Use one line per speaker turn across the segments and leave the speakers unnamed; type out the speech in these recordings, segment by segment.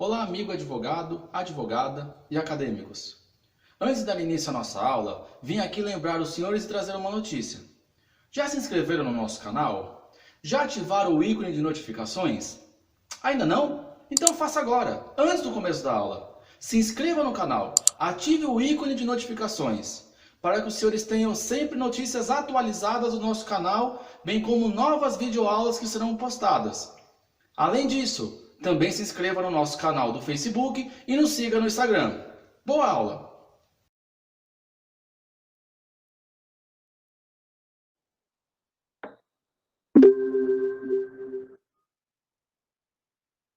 Olá, amigo advogado, advogada e acadêmicos. Antes de dar início à nossa aula, vim aqui lembrar os senhores e trazer uma notícia. Já se inscreveram no nosso canal? Já ativaram o ícone de notificações? Ainda não? Então faça agora, antes do começo da aula. Se inscreva no canal, ative o ícone de notificações, para que os senhores tenham sempre notícias atualizadas do nosso canal, bem como novas videoaulas que serão postadas. Além disso, também se inscreva no nosso canal do Facebook e nos siga no Instagram. Boa aula!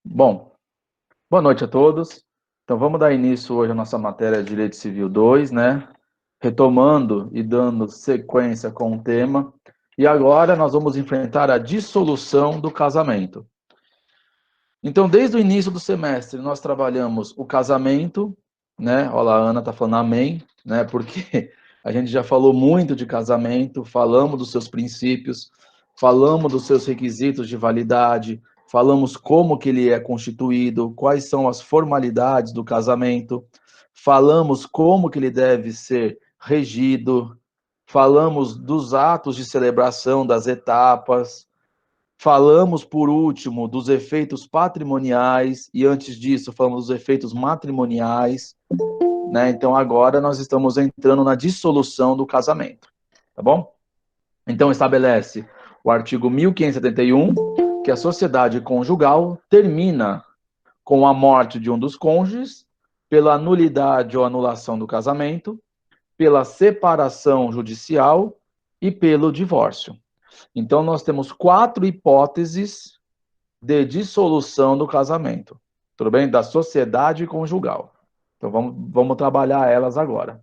Bom, boa noite a todos. Então vamos dar início hoje à nossa matéria de Direito Civil 2, né? Retomando e dando sequência com o tema. E agora nós vamos enfrentar a dissolução do casamento. Então, desde o início do semestre, nós trabalhamos o casamento, né? Olha lá, a Ana está falando amém, né? Porque a gente já falou muito de casamento, falamos dos seus princípios, falamos dos seus requisitos de validade, falamos como que ele é constituído, quais são as formalidades do casamento, falamos como que ele deve ser regido, falamos dos atos de celebração, das etapas. Falamos, por último, dos efeitos patrimoniais, e antes disso, falamos dos efeitos matrimoniais, né? Então, agora nós estamos entrando na dissolução do casamento, tá bom? Então, estabelece o artigo 1571, que a sociedade conjugal termina com a morte de um dos cônjuges, pela nulidade ou anulação do casamento, pela separação judicial e pelo divórcio. Então, nós temos 4 hipóteses de dissolução do casamento, tudo bem? Da sociedade conjugal. Então, vamos trabalhar elas agora.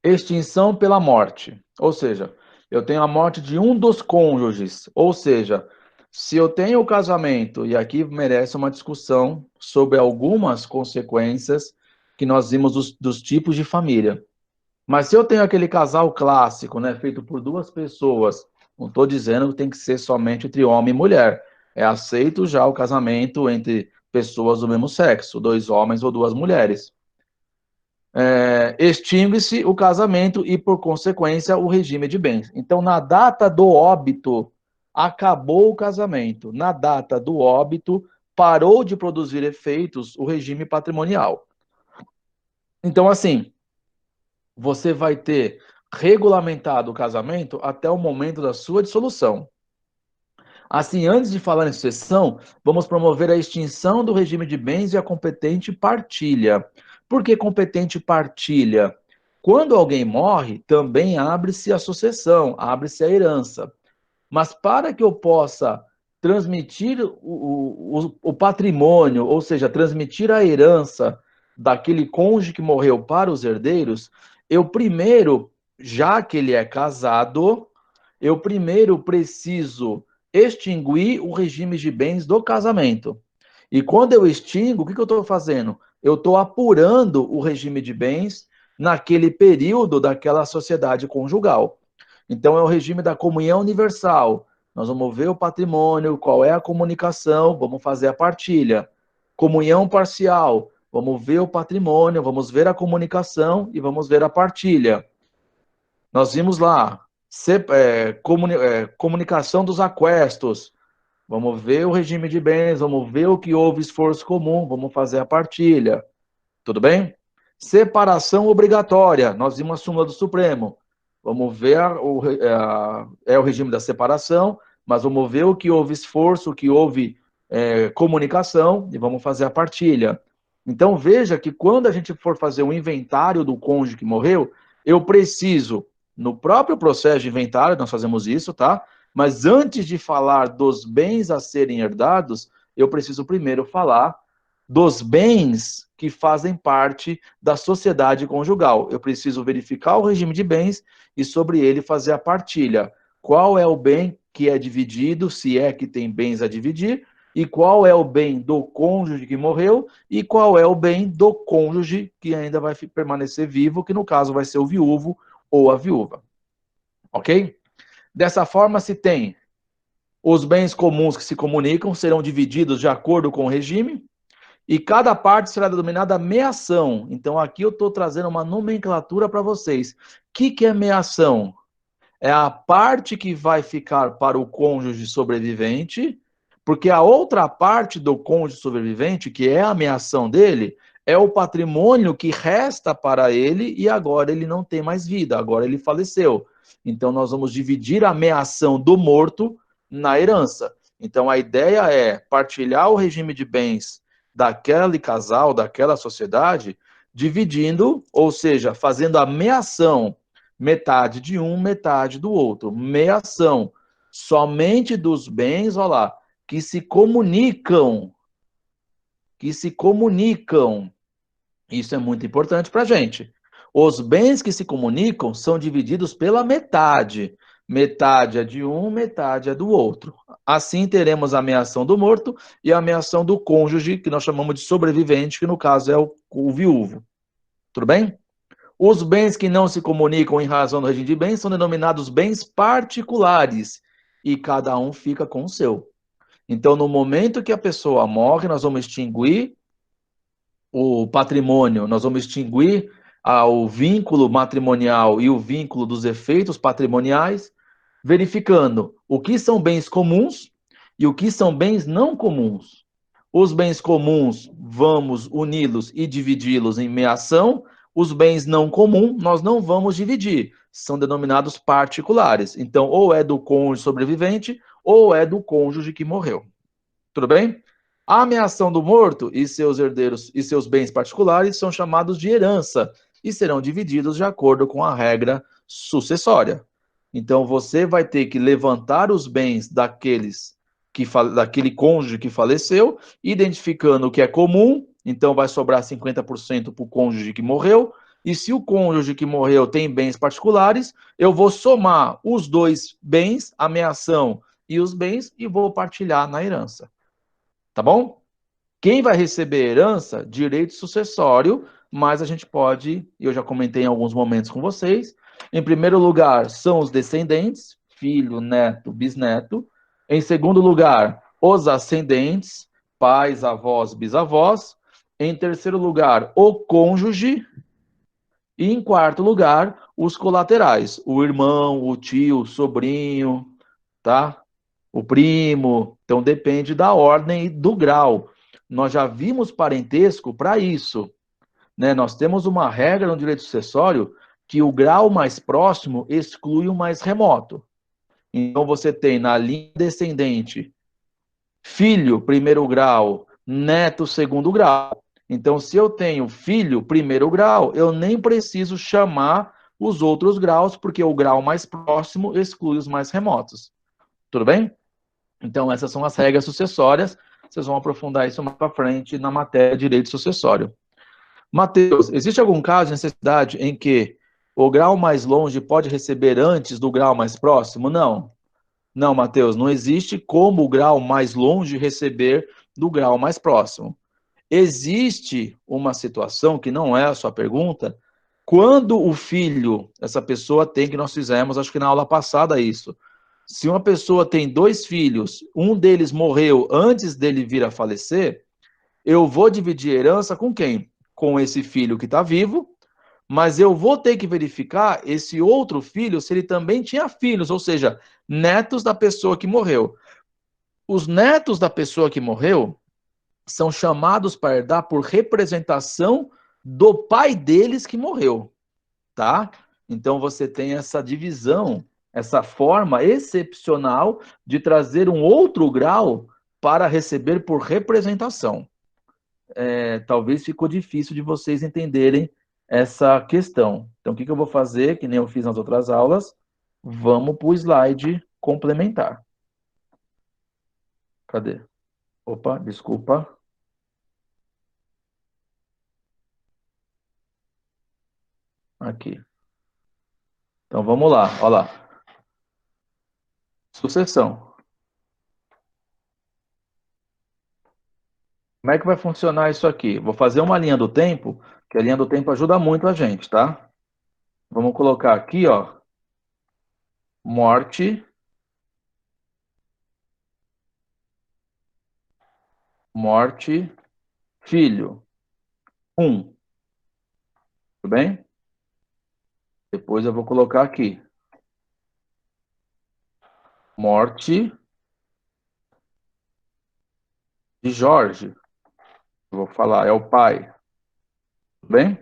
Extinção pela morte, ou seja, eu tenho a morte de um dos cônjuges, ou seja, se eu tenho o casamento, e aqui merece uma discussão sobre algumas consequências que nós vimos dos tipos de família. Mas se eu tenho aquele casal clássico, né, feito por 2 pessoas, não estou dizendo que tem que ser somente entre homem e mulher. É aceito já o casamento entre pessoas do mesmo sexo, 2 homens ou 2 mulheres. Extingue-se o casamento e, por consequência, o regime de bens. Então, na data do óbito, acabou o casamento. Na data do óbito, parou de produzir efeitos o regime patrimonial. Então, assim, você vai ter regulamentado o casamento até o momento da sua dissolução. Assim, antes de falar em sucessão, vamos promover a extinção do regime de bens e a competente partilha. Por que competente partilha? Quando alguém morre, também abre-se a sucessão, abre-se a herança. Mas para que eu possa transmitir o patrimônio, ou seja, transmitir a herança daquele cônjuge que morreu para os herdeiros, eu primeiro, já que ele é casado, eu primeiro preciso extinguir o regime de bens do casamento. E quando eu extingo, o que eu estou fazendo? Eu estou apurando o regime de bens naquele período daquela sociedade conjugal. Então, é o regime da comunhão universal. Nós vamos ver o patrimônio, qual é a comunicação, vamos fazer a partilha. Comunhão parcial, vamos ver o patrimônio, vamos ver a comunicação e vamos ver a partilha. Nós vimos lá, comunicação dos aquestos, vamos ver o regime de bens, vamos ver o que houve esforço comum, vamos fazer a partilha. Tudo bem? Separação obrigatória, nós vimos a súmula do Supremo. Vamos ver o regime da separação, mas vamos ver o que houve esforço, o que houve comunicação, e vamos fazer a partilha. Então, veja que quando a gente for fazer o inventário do cônjuge que morreu, eu preciso, no próprio processo de inventário, nós fazemos isso, tá? Mas antes de falar dos bens a serem herdados, eu preciso primeiro falar dos bens que fazem parte da sociedade conjugal. Eu preciso verificar o regime de bens e sobre ele fazer a partilha. Qual é o bem que é dividido, se é que tem bens a dividir, e qual é o bem do cônjuge que morreu, e qual é o bem do cônjuge que ainda vai permanecer vivo, que no caso vai ser o viúvo ou a viúva. Ok? Dessa forma, se tem os bens comuns que se comunicam, serão divididos de acordo com o regime, E cada parte será denominada meação. Então, aqui eu estou trazendo uma nomenclatura para vocês. O que é meação? É a parte que vai ficar para o cônjuge sobrevivente, porque a outra parte do cônjuge sobrevivente, que é a meação dele, é o patrimônio que resta para ele e agora ele não tem mais vida, agora ele faleceu. Então nós vamos dividir a meação do morto na herança. Então a ideia é partilhar o regime de bens daquele casal, daquela sociedade, dividindo, ou seja, fazendo a meação metade de um, metade do outro. Meação somente dos bens, olha lá, que se comunicam, que se comunicam. Isso é muito importante para a gente. Os bens que se comunicam são divididos pela metade. Metade é de um, metade é do outro. Assim teremos a ameação do morto e a ameação do cônjuge, que nós chamamos de sobrevivente, que no caso é o viúvo. Tudo bem? Os bens que não se comunicam em razão do regime de bens são denominados bens particulares e cada um fica com o seu. Então, no momento que a pessoa morre, nós vamos extinguir o patrimônio, nós vamos extinguir o vínculo matrimonial e o vínculo dos efeitos patrimoniais, verificando o que são bens comuns e o que são bens não comuns. Os bens comuns, vamos uni-los e dividi-los em meação. Os bens não comuns, nós não vamos dividir. São denominados particulares. Então, ou é do cônjuge sobrevivente, ou é do cônjuge que morreu. Tudo bem? A ameação do morto e seus herdeiros e seus bens particulares são chamados de herança e serão divididos de acordo com a regra sucessória. Então você vai ter que levantar os bens daquele cônjuge que faleceu, identificando o que é comum, então vai sobrar 50% para o cônjuge que morreu, e se o cônjuge que morreu tem bens particulares, eu vou somar os dois bens, a ameação e os bens, e vou partilhar na herança. Tá bom? Quem vai receber herança? Direito sucessório, mas a gente pode, eu já comentei em alguns momentos com vocês, em primeiro lugar são os descendentes, filho, neto, bisneto. Em segundo lugar, os ascendentes, pais, avós, bisavós. Em terceiro lugar, o cônjuge. E em quarto lugar, os colaterais, o irmão, o tio, o sobrinho, tá? O primo. Então depende da ordem e do grau. Nós já vimos parentesco para isso, né? Nós temos uma regra no direito sucessório que o grau mais próximo exclui o mais remoto. Então você tem na linha descendente filho, primeiro grau, neto, segundo grau. Então, se eu tenho filho, primeiro grau, eu nem preciso chamar os outros graus, porque o grau mais próximo exclui os mais remotos. Tudo bem? Então, essas são as regras sucessórias. Vocês vão aprofundar isso mais para frente na matéria de direito sucessório. Mateus, existe algum caso de necessidade em que o grau mais longe pode receber antes do grau mais próximo? Não. Não, Mateus, não existe como o grau mais longe receber do grau mais próximo. Existe uma situação que não é a sua pergunta, quando o filho, essa pessoa tem, que nós fizemos, acho que na aula passada isso. Se uma pessoa tem dois filhos, um deles morreu antes dele vir a falecer, eu vou dividir a herança com quem? Com esse filho que está vivo, mas eu vou ter que verificar esse outro filho se ele também tinha filhos, ou seja, netos da pessoa que morreu. Os netos da pessoa que morreu são chamados para herdar por representação do pai deles que morreu, tá? Então você tem essa divisão, essa forma excepcional de trazer um outro grau para receber por representação. Talvez ficou difícil de vocês entenderem essa questão. Então, o que eu vou fazer, que nem eu fiz nas outras aulas? Vamos para o slide complementar. Cadê? Opa, desculpa. Aqui. Então, vamos lá. Olha lá. Sucessão. Como é que vai funcionar isso aqui? Vou fazer uma linha do tempo, que a linha do tempo ajuda muito a gente, tá? Vamos colocar aqui, ó, morte, morte, filho 1, tudo bem? Depois eu vou colocar aqui, morte de Jorge. Eu vou falar, é o pai, tudo bem?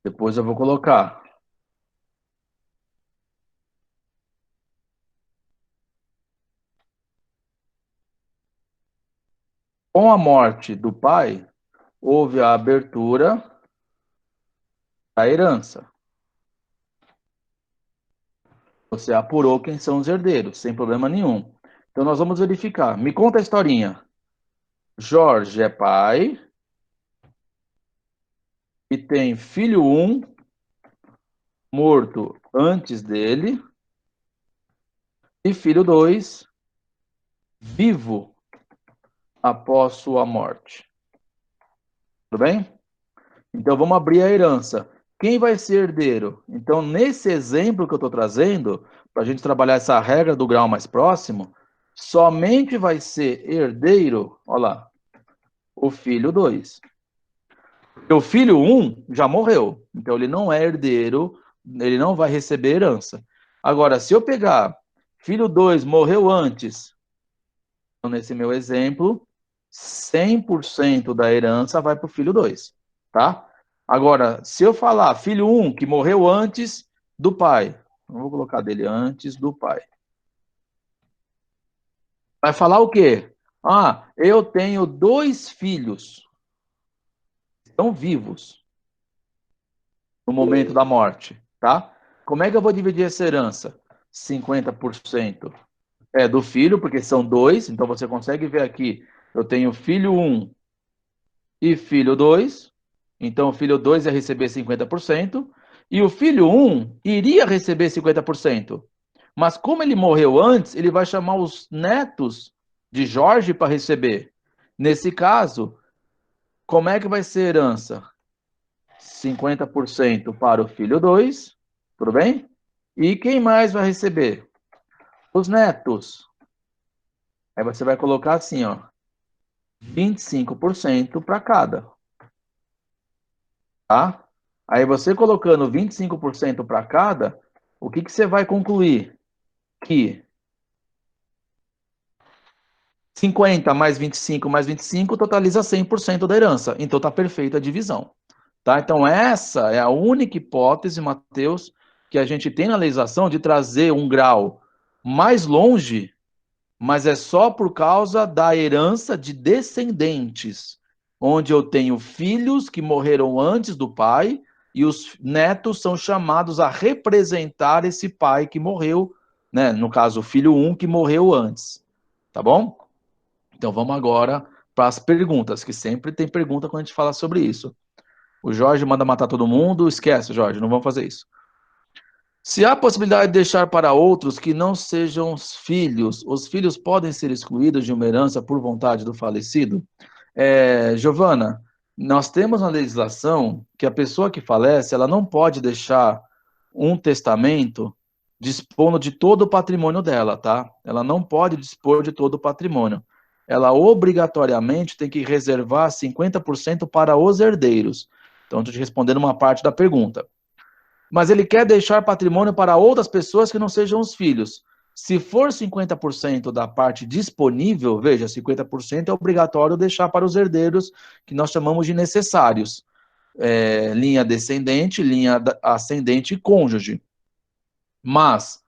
Depois eu vou colocar com a morte do pai, houve a abertura da herança. Você apurou quem são os herdeiros, sem problema nenhum. Então nós vamos verificar. Me conta a historinha. Jorge é pai e tem filho 1 morto antes dele e filho 2 vivo após sua morte. Tudo bem? Então vamos abrir a herança. Quem vai ser herdeiro? Então, nesse exemplo que eu estou trazendo, para a gente trabalhar essa regra do grau mais próximo, somente vai ser herdeiro, olha lá, o filho 2. O filho 1 já morreu, então ele não é herdeiro, ele não vai receber herança. Agora, se eu pegar filho 2 morreu antes, então, nesse meu exemplo, 100% da herança vai para o filho 2, tá? Agora, se eu falar filho 1 que morreu antes do pai, não vou colocar dele antes do pai. Vai falar o quê? Ah, eu tenho 2 filhos, estão vivos no momento da morte, tá? Como é que eu vou dividir essa herança? 50% é do filho, porque são 2, então você consegue ver aqui, eu tenho filho 1 e filho 2, então o filho 2 ia receber 50%, e o filho 1 iria receber 50%. Mas como ele morreu antes, ele vai chamar os netos de Jorge para receber. Nesse caso, como é que vai ser a herança? 50% para o filho 2, tudo bem? E quem mais vai receber? Os netos. Aí você vai colocar assim, ó, 25% para cada, tá? Aí você colocando 25% para cada, o que você vai concluir? Que 50 mais 25 mais 25 totaliza 100% da herança. Então tá perfeita a divisão. Tá? Então essa é a única hipótese, Mateus, que a gente tem na legislação de trazer um grau mais longe, mas é só por causa da herança de descendentes, onde eu tenho filhos que morreram antes do pai e os netos são chamados a representar esse pai que morreu, né? No caso, o filho 1 que morreu antes. Tá bom? Então vamos agora para as perguntas, que sempre tem pergunta quando a gente fala sobre isso. O Jorge manda matar todo mundo, esquece, Jorge, não vamos fazer isso. Se há possibilidade de deixar para outros que não sejam os filhos podem ser excluídos de uma herança por vontade do falecido? Giovana, nós temos na legislação que a pessoa que falece, ela não pode deixar um testamento dispondo de todo o patrimônio dela, tá? Ela não pode dispor de todo o patrimônio. Ela obrigatoriamente tem que reservar 50% para os herdeiros. Então, estou te respondendo uma parte da pergunta. Mas ele quer deixar patrimônio para outras pessoas que não sejam os filhos. Se for 50% da parte disponível, veja, 50% é obrigatório deixar para os herdeiros, que nós chamamos de necessários. Linha descendente, linha ascendente e cônjuge. Mas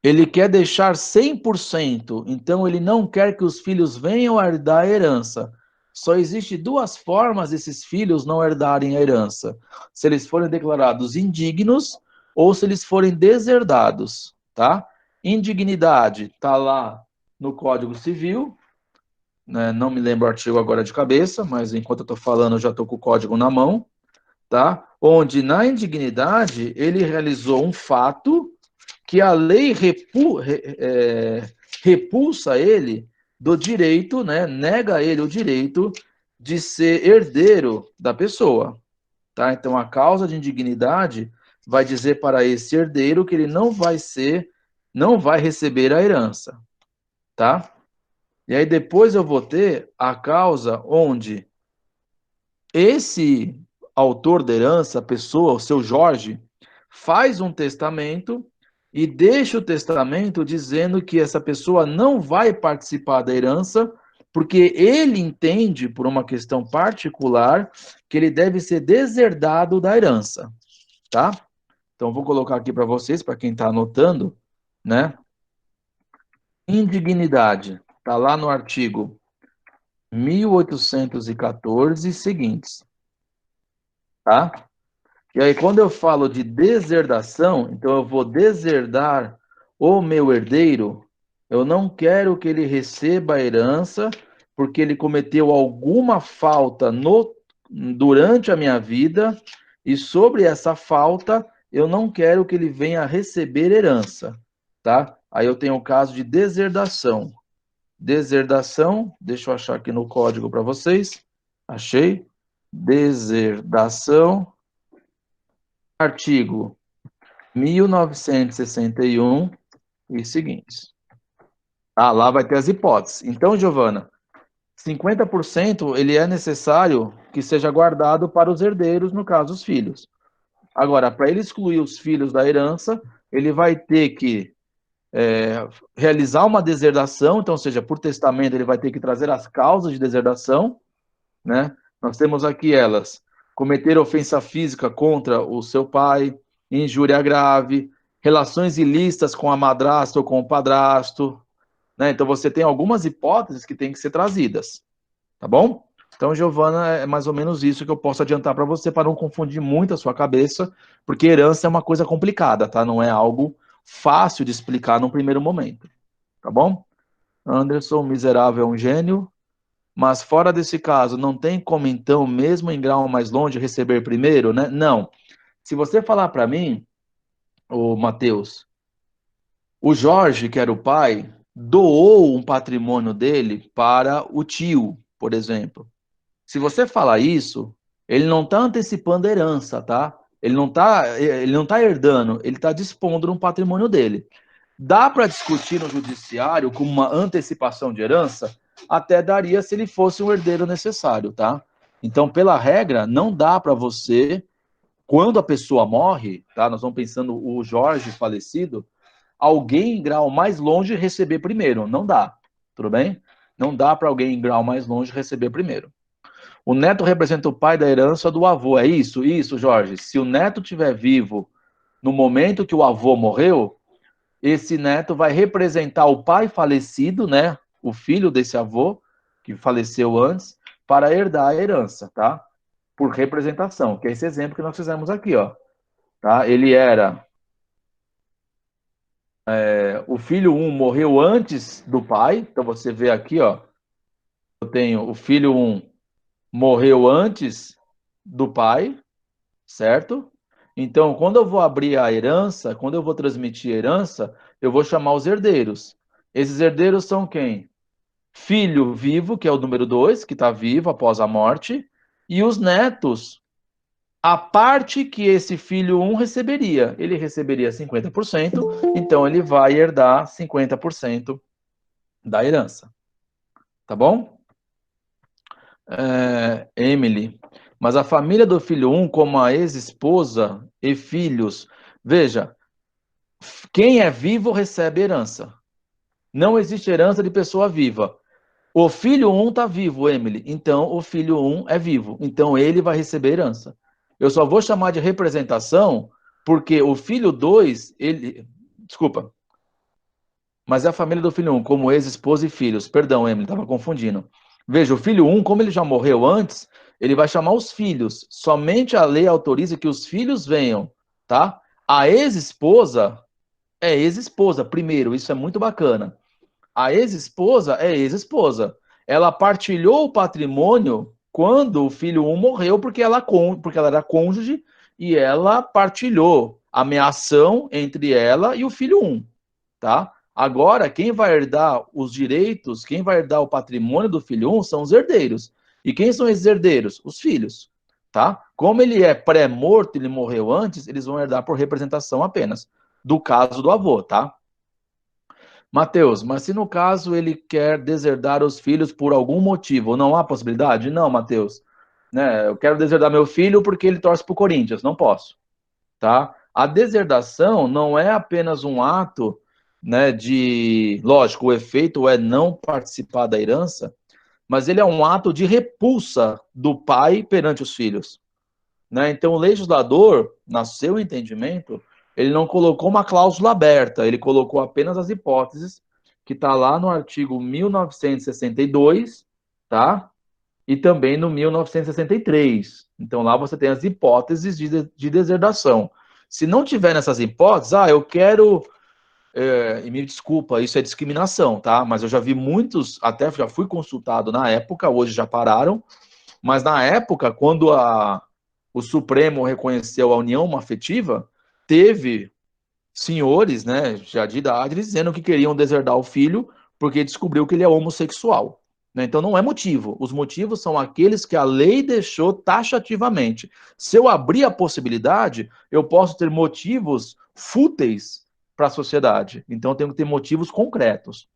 ele quer deixar 100%, então ele não quer que os filhos venham a herdar a herança. Só existe 2 formas desses filhos não herdarem a herança: se eles forem declarados indignos ou se eles forem deserdados, tá? Indignidade está lá no Código Civil, né? Não me lembro o artigo agora de cabeça, mas enquanto eu estou falando, eu já estou com o código na mão, tá? Onde na indignidade ele realizou um fato que a lei repulsa ele do direito, né, nega a ele o direito de ser herdeiro da pessoa, tá? Então a causa de indignidade vai dizer para esse herdeiro que ele não vai receber a herança, tá? E aí depois eu vou ter a causa onde esse autor da herança, a pessoa, o seu Jorge, faz um testamento e deixa o testamento dizendo que essa pessoa não vai participar da herança, porque ele entende, por uma questão particular, que ele deve ser deserdado da herança, tá? Então, vou colocar aqui para vocês, para quem está anotando, né? Indignidade, está lá no artigo 1814 e seguintes, tá? E aí, quando eu falo de deserdação, então eu vou deserdar o meu herdeiro, eu não quero que ele receba a herança, porque ele cometeu alguma falta durante a minha vida, e sobre essa falta, eu não quero que ele venha receber herança, tá? Aí eu tenho o caso de deserdação. Deserdação, deixa eu achar aqui no código para vocês. Achei. Deserdação, artigo 1961 e seguintes. Ah, lá vai ter as hipóteses. Então, Giovana, 50% ele é necessário que seja guardado para os herdeiros, no caso, os filhos. Agora, para ele excluir os filhos da herança, ele vai ter que realizar uma deserdação, então, ou seja, por testamento, ele vai ter que trazer as causas de deserdação, né? Nós temos aqui elas: cometer ofensa física contra o seu pai, injúria grave, relações ilícitas com a madrasta ou com o padrasto, né? Então você tem algumas hipóteses que têm que ser trazidas, tá bom? Então, Giovana, é mais ou menos isso que eu posso adiantar para você, para não confundir muito a sua cabeça, porque herança é uma coisa complicada, tá? Não é algo fácil de explicar num primeiro momento, tá bom? Anderson, miserável é um gênio, mas fora desse caso, não tem como então, mesmo em grau mais longe, receber primeiro, né? Não. Se você falar para mim, o Matheus, o Jorge, que era o pai, doou um patrimônio dele para o tio, por exemplo. Se você falar isso, ele não está antecipando a herança, tá? Ele não tá herdando, ele está dispondo de um patrimônio dele. Dá para discutir no judiciário como uma antecipação de herança? Até daria se ele fosse um herdeiro necessário, tá? Então, pela regra, não dá para você, quando a pessoa morre, tá? Nós vamos pensando o Jorge falecido, alguém em grau mais longe receber primeiro. Não dá, tudo bem? Não dá para alguém em grau mais longe receber primeiro. O neto representa o pai da herança do avô. É isso? Isso, Jorge. Se o neto estiver vivo no momento que o avô morreu, esse neto vai representar o pai falecido, né? O filho desse avô, que faleceu antes, para herdar a herança, tá? Por representação, que é esse exemplo que nós fizemos aqui, ó. Tá? Ele era. O filho um morreu antes do pai, então você vê aqui, ó. Eu tenho o filho um morreu antes do pai, certo? Então, quando eu vou abrir a herança, quando eu vou transmitir a herança, eu vou chamar os herdeiros. Esses herdeiros são quem? Filho vivo, que é o número 2, que está vivo após a morte, e os netos, a parte que esse filho um receberia. Ele receberia 50%, então ele vai herdar 50% da herança. Tá bom? Emily. Mas a família do filho um, como a ex-esposa e filhos, veja, quem é vivo recebe herança. Não existe herança de pessoa viva. O filho um está vivo, Emily. Então, o filho um é vivo. Então, ele vai receber herança. Eu só vou chamar de representação porque o filho 2, ele. Desculpa. Mas é a família do filho um, como ex-esposa e filhos. Perdão, Emily, estava confundindo. Veja, o filho um, como ele já morreu antes, ele vai chamar os filhos. Somente a lei autoriza que os filhos venham, tá? A ex-esposa é ex-esposa, primeiro, isso é muito bacana. A ex-esposa é ex-esposa. Ela partilhou o patrimônio quando o filho um morreu, porque ela era cônjuge e ela partilhou a meação entre ela e o filho um, tá? Agora, quem vai herdar os direitos, quem vai herdar o patrimônio do filho um são os herdeiros. E quem são esses herdeiros? Os filhos, tá? Como ele é pré-morto, ele morreu antes, eles vão herdar por representação apenas, do caso do avô, tá? Mateus, mas se no caso ele quer deserdar os filhos por algum motivo, não há possibilidade? Não, Mateus. né? Eu quero deserdar meu filho porque ele torce para o Corinthians, não posso, tá? A deserdação não é apenas um ato, né, de, lógico, o efeito é não participar da herança, mas ele é um ato de repulsa do pai perante os filhos, né? Então, o legislador, no seu entendimento, ele não colocou uma cláusula aberta, ele colocou apenas as hipóteses, que está lá no artigo 1962, tá? E também no 1963. Então, lá você tem as hipóteses de deserdação. Se não tiver nessas hipóteses, eu quero. E me desculpa, isso é discriminação, tá? Mas eu já vi muitos, até já fui consultado na época, hoje já pararam, mas na época, quando o Supremo reconheceu a união afetiva, teve senhores, né, já de idade, dizendo que queriam deserdar o filho porque descobriu que ele é homossexual. Né? Então não é motivo. Os motivos são aqueles que a lei deixou taxativamente. Se eu abrir a possibilidade, eu posso ter motivos fúteis para a sociedade. Então eu tenho que ter motivos concretos.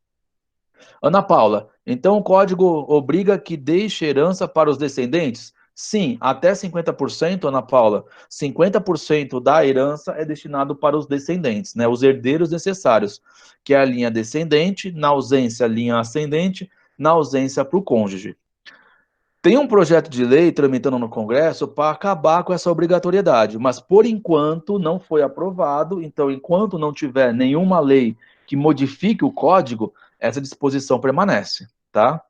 Ana Paula, então o código obriga que deixe herança para os descendentes? Sim, até 50%, Ana Paula. 50% da herança é destinado para os descendentes, né? Os herdeiros necessários, que é a linha descendente, na ausência, a linha ascendente, na ausência para o cônjuge. Tem um projeto de lei tramitando no Congresso para acabar com essa obrigatoriedade, mas por enquanto não foi aprovado, então enquanto não tiver nenhuma lei que modifique o código, essa disposição permanece, tá?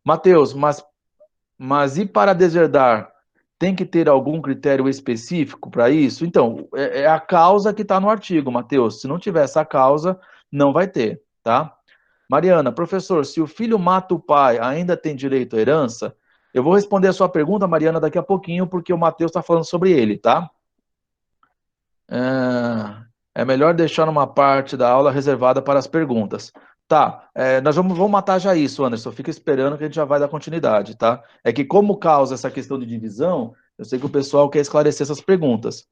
Matheus, mas e para deserdar? Tem que ter algum critério específico para isso? Então, é a causa que está no artigo, Matheus. Se não tiver essa causa, não vai ter, tá? Mariana, professor, se o filho mata o pai, ainda tem direito à herança? Eu vou responder a sua pergunta, Mariana, daqui a pouquinho, porque o Matheus está falando sobre ele, tá? É melhor deixar uma parte da aula reservada para as perguntas. Tá, nós vamos matar já isso, Anderson. Fica esperando que a gente já vai dar continuidade, tá? É que como causa essa questão de divisão, eu sei que o pessoal quer esclarecer essas perguntas.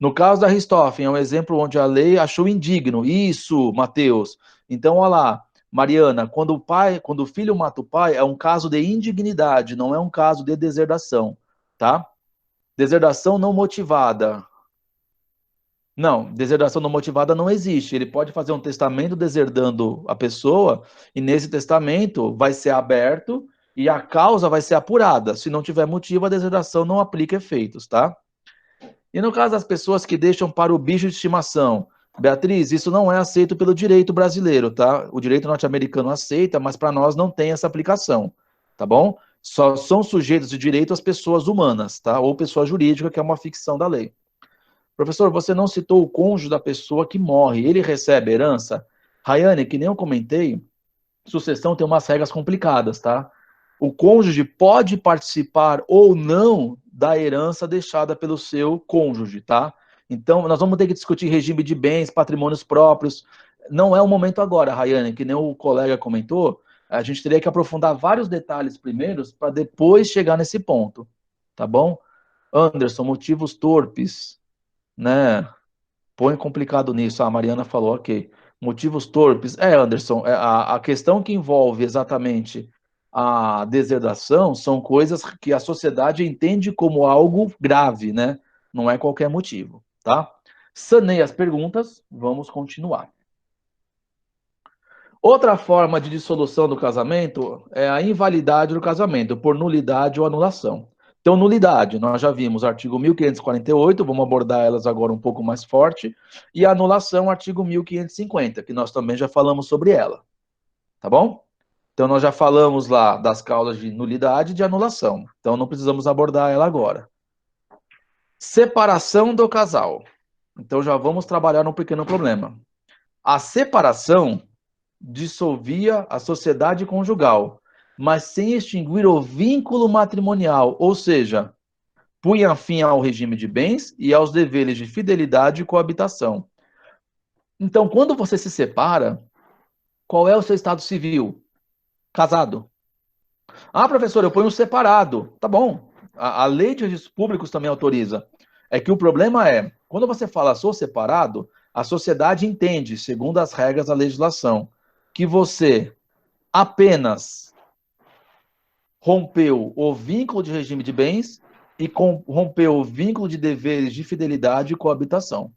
No caso da Richthofen, é um exemplo onde a lei achou indigno. Isso, Matheus. Então, olha lá, Mariana, quando o filho mata o pai, é um caso de indignidade, não é um caso de deserdação, tá? Deserdação não motivada. Não, deserdação não motivada não existe. Ele pode fazer um testamento deserdando a pessoa, e nesse testamento vai ser aberto e a causa vai ser apurada. Se não tiver motivo, a deserdação não aplica efeitos, tá? E no caso das pessoas que deixam para o bicho de estimação, Beatriz, isso não é aceito pelo direito brasileiro, tá? O direito norte-americano aceita, mas para nós não tem essa aplicação, tá bom? Só são sujeitos de direito as pessoas humanas, tá? Ou pessoa jurídica, que é uma ficção da lei. Professor, você não citou o cônjuge da pessoa que morre, ele recebe herança? Rayane, que nem eu comentei, sucessão tem umas regras complicadas, tá? O cônjuge pode participar ou não da herança deixada pelo seu cônjuge, tá? Então, nós vamos ter que discutir regime de bens, patrimônios próprios. Não é o momento agora, Rayane, que nem o colega comentou, a gente teria que aprofundar vários detalhes primeiros para depois chegar nesse ponto, tá bom? Anderson, motivos torpes, né? Põe complicado nisso. A Mariana falou, ok. Motivos torpes. Anderson, a questão que envolve exatamente a deserdação são coisas que a sociedade entende como algo grave, né? Não é qualquer motivo, tá? Sanei as perguntas, vamos continuar. Outra forma de dissolução do casamento é a invalidade do casamento, por nulidade ou anulação. Então, nulidade, nós já vimos artigo 1548, vamos abordar elas agora um pouco mais forte, e a anulação, artigo 1550, que nós também já falamos sobre ela, tá bom? Então, nós já falamos lá das causas de nulidade e de anulação, então não precisamos abordar ela agora. Separação do casal. Então, já vamos trabalhar um pequeno problema. A separação dissolvia a sociedade conjugal, mas sem extinguir o vínculo matrimonial, ou seja, punha fim ao regime de bens e aos deveres de fidelidade e coabitação. Então, quando você se separa, qual é o seu estado civil? Casado. Ah, professor, eu ponho separado. Tá bom. A lei de registros públicos também autoriza. É que o problema é, quando você fala sou separado, a sociedade entende, segundo as regras da legislação, que você apenas rompeu o vínculo de regime de bens e rompeu o vínculo de deveres de fidelidade e coabitação.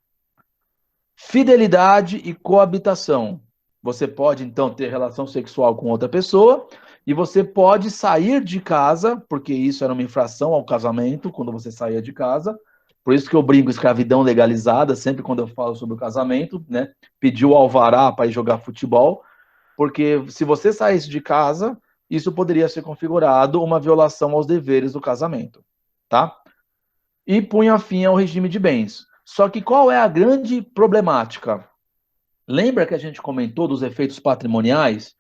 Fidelidade e coabitação. Você pode, então, ter relação sexual com outra pessoa e você pode sair de casa, porque isso era uma infração ao casamento, quando você saía de casa. Por isso que eu brinco escravidão legalizada, sempre quando eu falo sobre o casamento, né? Pediu alvará para ir jogar futebol, porque se você saísse de casa, isso poderia ser configurado uma violação aos deveres do casamento, tá? E punha fim ao regime de bens. Só que qual é a grande problemática? Lembra que a gente comentou dos efeitos patrimoniais?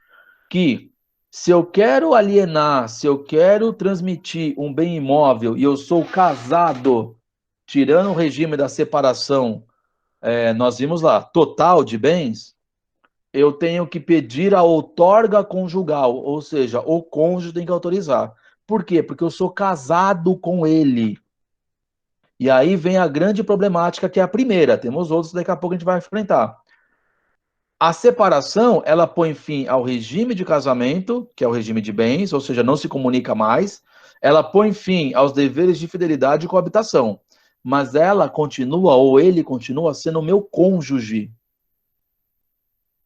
Que se eu quero alienar, se eu quero transmitir um bem imóvel e eu sou casado, tirando o regime da separação, nós vimos lá, total de bens, eu tenho que pedir a outorga conjugal, ou seja, o cônjuge tem que autorizar. Por quê? Porque eu sou casado com ele. E aí vem a grande problemática, que é a primeira. Temos outros, daqui a pouco a gente vai enfrentar. A separação, ela põe fim ao regime de casamento, que é o regime de bens, ou seja, não se comunica mais. Ela põe fim aos deveres de fidelidade e coabitação. Mas ela continua, ou ele continua sendo meu cônjuge.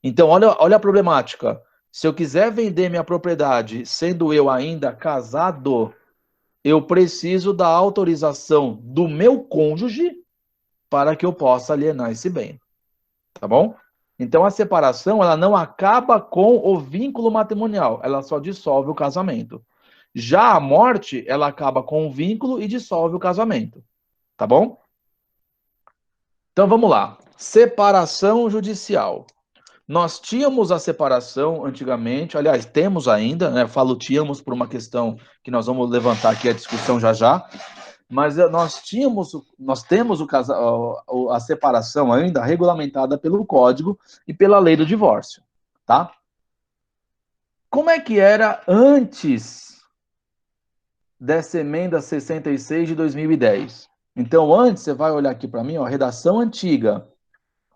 Então, olha a problemática. Se eu quiser vender minha propriedade, sendo eu ainda casado, eu preciso da autorização do meu cônjuge para que eu possa alienar esse bem. Tá bom? Então, a separação, ela não acaba com o vínculo matrimonial, ela só dissolve o casamento. Já a morte, ela acaba com o vínculo e dissolve o casamento. Tá bom? Então, vamos lá. Separação judicial. Nós tínhamos a separação antigamente, aliás, temos ainda, né? Eu falo tínhamos por uma questão que nós vamos levantar aqui a discussão já já, mas nós temos a separação ainda regulamentada pelo Código e pela lei do divórcio, tá? Como é que era antes dessa emenda 66 de 2010? Então, antes, você vai olhar aqui para mim, ó, redação antiga.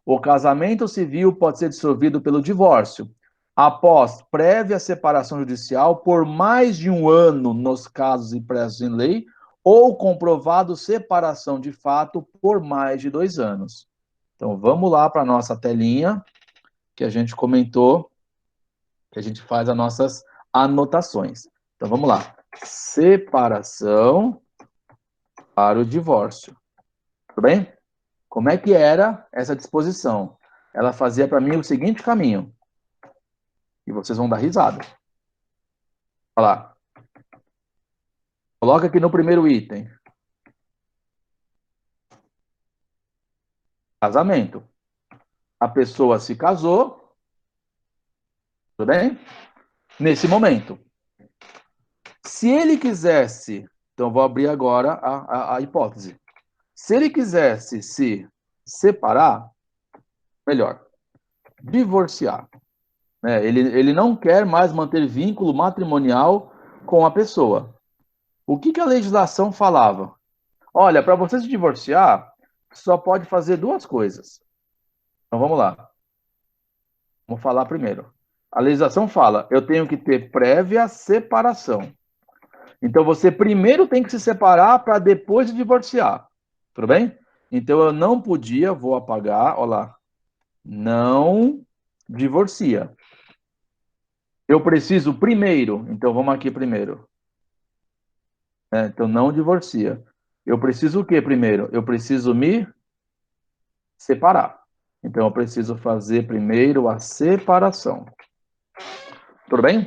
O casamento civil pode ser dissolvido pelo divórcio, após prévia separação judicial por mais de um ano nos casos impressos em lei, ou comprovado separação de fato por mais de 2 anos. Então, vamos lá para a nossa telinha, que a gente comentou, que a gente faz as nossas anotações. Então, vamos lá. Separação para o divórcio. Tudo bem? Como é que era essa disposição? Ela fazia para mim o seguinte caminho. E vocês vão dar risada. Olha lá. Coloca aqui no primeiro item. Casamento. A pessoa se casou. Tudo bem? Nesse momento. Se ele quisesse, então vou abrir agora a hipótese. Se ele quisesse se separar, melhor, divorciar. Né? Ele não quer mais manter vínculo matrimonial com a pessoa. O que a legislação falava? Olha, para você se divorciar, só pode fazer duas coisas. Então vamos lá. Vamos falar primeiro. A legislação fala, eu tenho que ter prévia separação. Então você primeiro tem que se separar para depois se divorciar. Tudo bem? Então eu não podia, vou apagar, olha lá. Não divorcia. Eu preciso primeiro, então vamos aqui primeiro. Então não divorcia. Eu preciso o que primeiro? Eu preciso me separar. Então eu preciso fazer primeiro a separação. Tudo bem?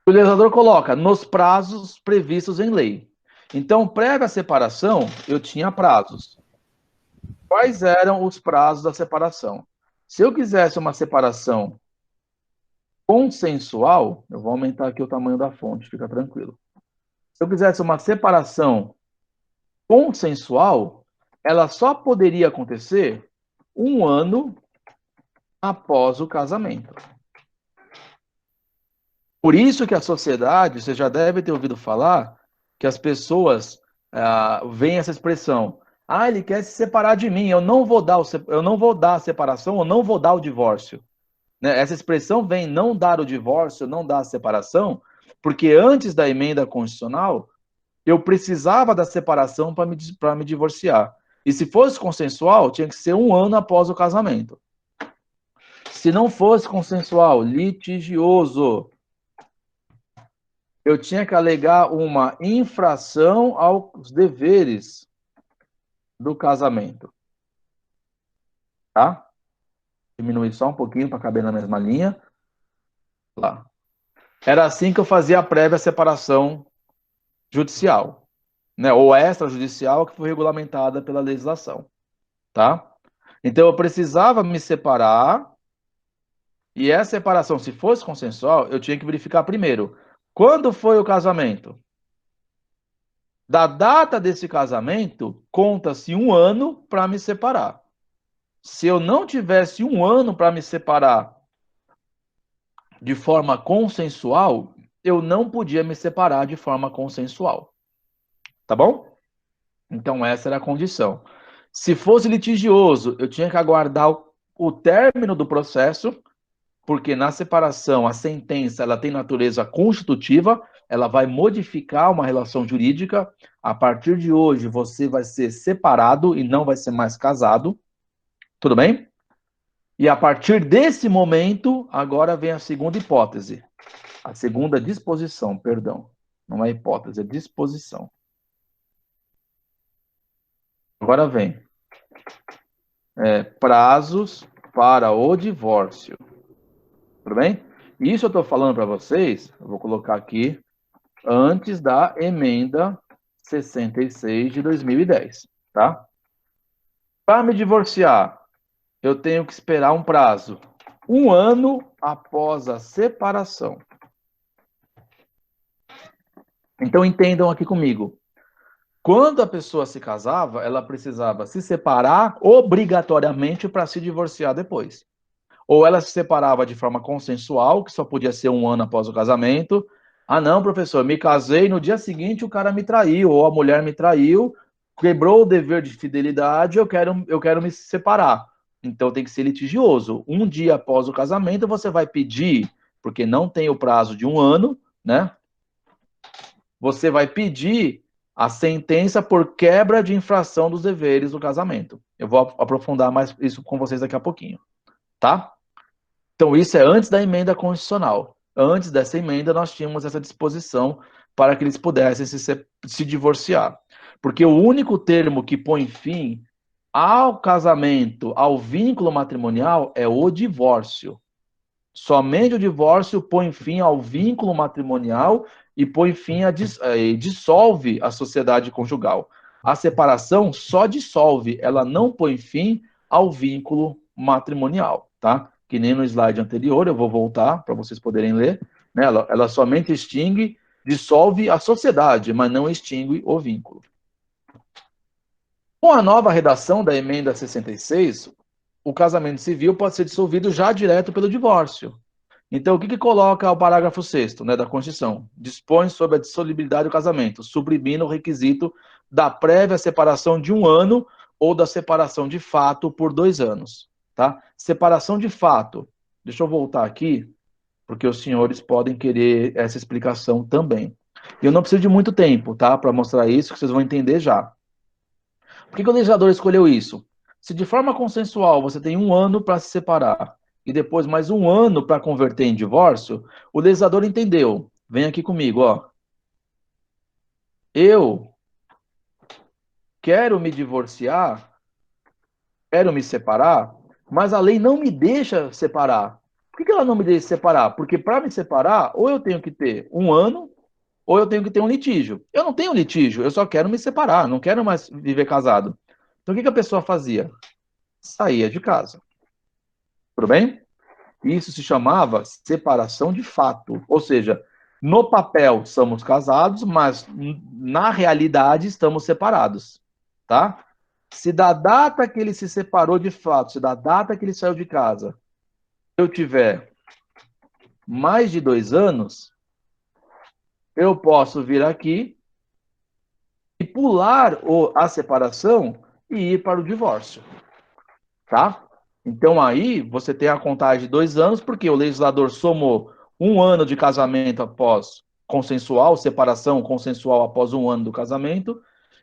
O legislador coloca nos prazos previstos em lei. Então, prévia separação, eu tinha prazos. Quais eram os prazos da separação? Se eu quisesse uma separação consensual, eu vou aumentar aqui o tamanho da fonte, fica tranquilo. Se eu quisesse uma separação consensual, ela só poderia acontecer 1 ano após o casamento. Por isso que a sociedade, você já deve ter ouvido falar, que as pessoas veem essa expressão, ele quer se separar de mim, eu não vou dar a separação, eu não vou dar o divórcio. Né? Essa expressão vem não dar o divórcio, não dar a separação, Porque antes da emenda constitucional, eu precisava da separação para me divorciar. E se fosse consensual, tinha que ser 1 ano após o casamento. Se não fosse consensual, litigioso, eu tinha que alegar uma infração aos deveres do casamento. Tá? Diminuir só um pouquinho para caber na mesma linha. Lá. Era assim que eu fazia a prévia separação judicial, né? Ou extrajudicial, que foi regulamentada pela legislação. Tá? Então eu precisava me separar, e essa separação, se fosse consensual, eu tinha que verificar primeiro quando foi o casamento. Da data desse casamento, conta-se 1 ano para me separar. Se eu não tivesse 1 ano para me separar de forma consensual, eu não podia me separar de forma consensual. Tá bom? Então essa era a condição. Se fosse litigioso, eu tinha que aguardar o término do processo, porque na separação a sentença ela tem natureza constitutiva, ela vai modificar uma relação jurídica. A partir de hoje você vai ser separado e não vai ser mais casado. Tudo bem? E a partir desse momento, agora vem a segunda hipótese. A segunda disposição, perdão. Não é hipótese, é disposição. Agora vem. Prazos para o divórcio. Tudo bem? Isso eu estou falando para vocês, eu vou colocar aqui, antes da emenda 66 de 2010, tá? Para me divorciar, eu tenho que esperar um prazo. 1 ano após a separação. Então entendam aqui comigo. Quando a pessoa se casava, ela precisava se separar obrigatoriamente para se divorciar depois. Ou ela se separava de forma consensual, que só podia ser 1 ano após o casamento. Ah, não, professor, me casei, no dia seguinte o cara me traiu, ou a mulher me traiu, quebrou o dever de fidelidade, eu quero me separar. Então tem que ser litigioso. Um dia após o casamento, você vai pedir, porque não tem o prazo de 1 ano, né? Você vai pedir a sentença por quebra de infração dos deveres do casamento. Eu vou aprofundar mais isso com vocês daqui a pouquinho, tá? Então, isso é antes da emenda constitucional. Antes dessa emenda, nós tínhamos essa disposição para que eles pudessem se divorciar. Porque o único termo que põe fim ao casamento, ao vínculo matrimonial, é o divórcio. Somente o divórcio põe fim ao vínculo matrimonial e põe fim dissolve a sociedade conjugal. A separação só dissolve, ela não põe fim ao vínculo matrimonial, tá? Que nem no slide anterior, eu vou voltar para vocês poderem ler, né? Ela somente extingue, dissolve a sociedade, mas não extingue o vínculo. Com a nova redação da emenda 66, o casamento civil pode ser dissolvido já direto pelo divórcio. Então, o que coloca o parágrafo 6º, né, da Constituição? Dispõe sobre a dissolubilidade do casamento, suprimindo o requisito da prévia separação de 1 ano ou da separação de fato por 2 anos. Tá? Separação de fato. Deixa eu voltar aqui, porque os senhores podem querer essa explicação também. Eu não preciso de muito tempo, tá, para mostrar isso, que vocês vão entender já. Por que o legislador escolheu isso? Se de forma consensual você tem 1 ano para se separar e depois mais 1 ano para converter em divórcio, o legislador entendeu. Vem aqui comigo, ó. Eu quero me divorciar, quero me separar, mas a lei não me deixa separar. Por que ela não me deixa separar? Porque para me separar, ou eu tenho que ter 1 ano, ou eu tenho que ter um litígio. Eu não tenho litígio, eu só quero me separar, não quero mais viver casado. Então o que a pessoa fazia? Saía de casa. Tudo bem? Isso se chamava separação de fato. Ou seja, no papel somos casados, mas na realidade estamos separados. Tá? Se da data que ele se separou de fato, se da data que ele saiu de casa, eu tiver mais de 2 anos, eu posso vir aqui e pular a separação e ir para o divórcio. Tá? Então aí você tem a contagem de 2 anos, porque o legislador somou 1 ano de casamento após consensual, separação consensual após 1 ano do casamento,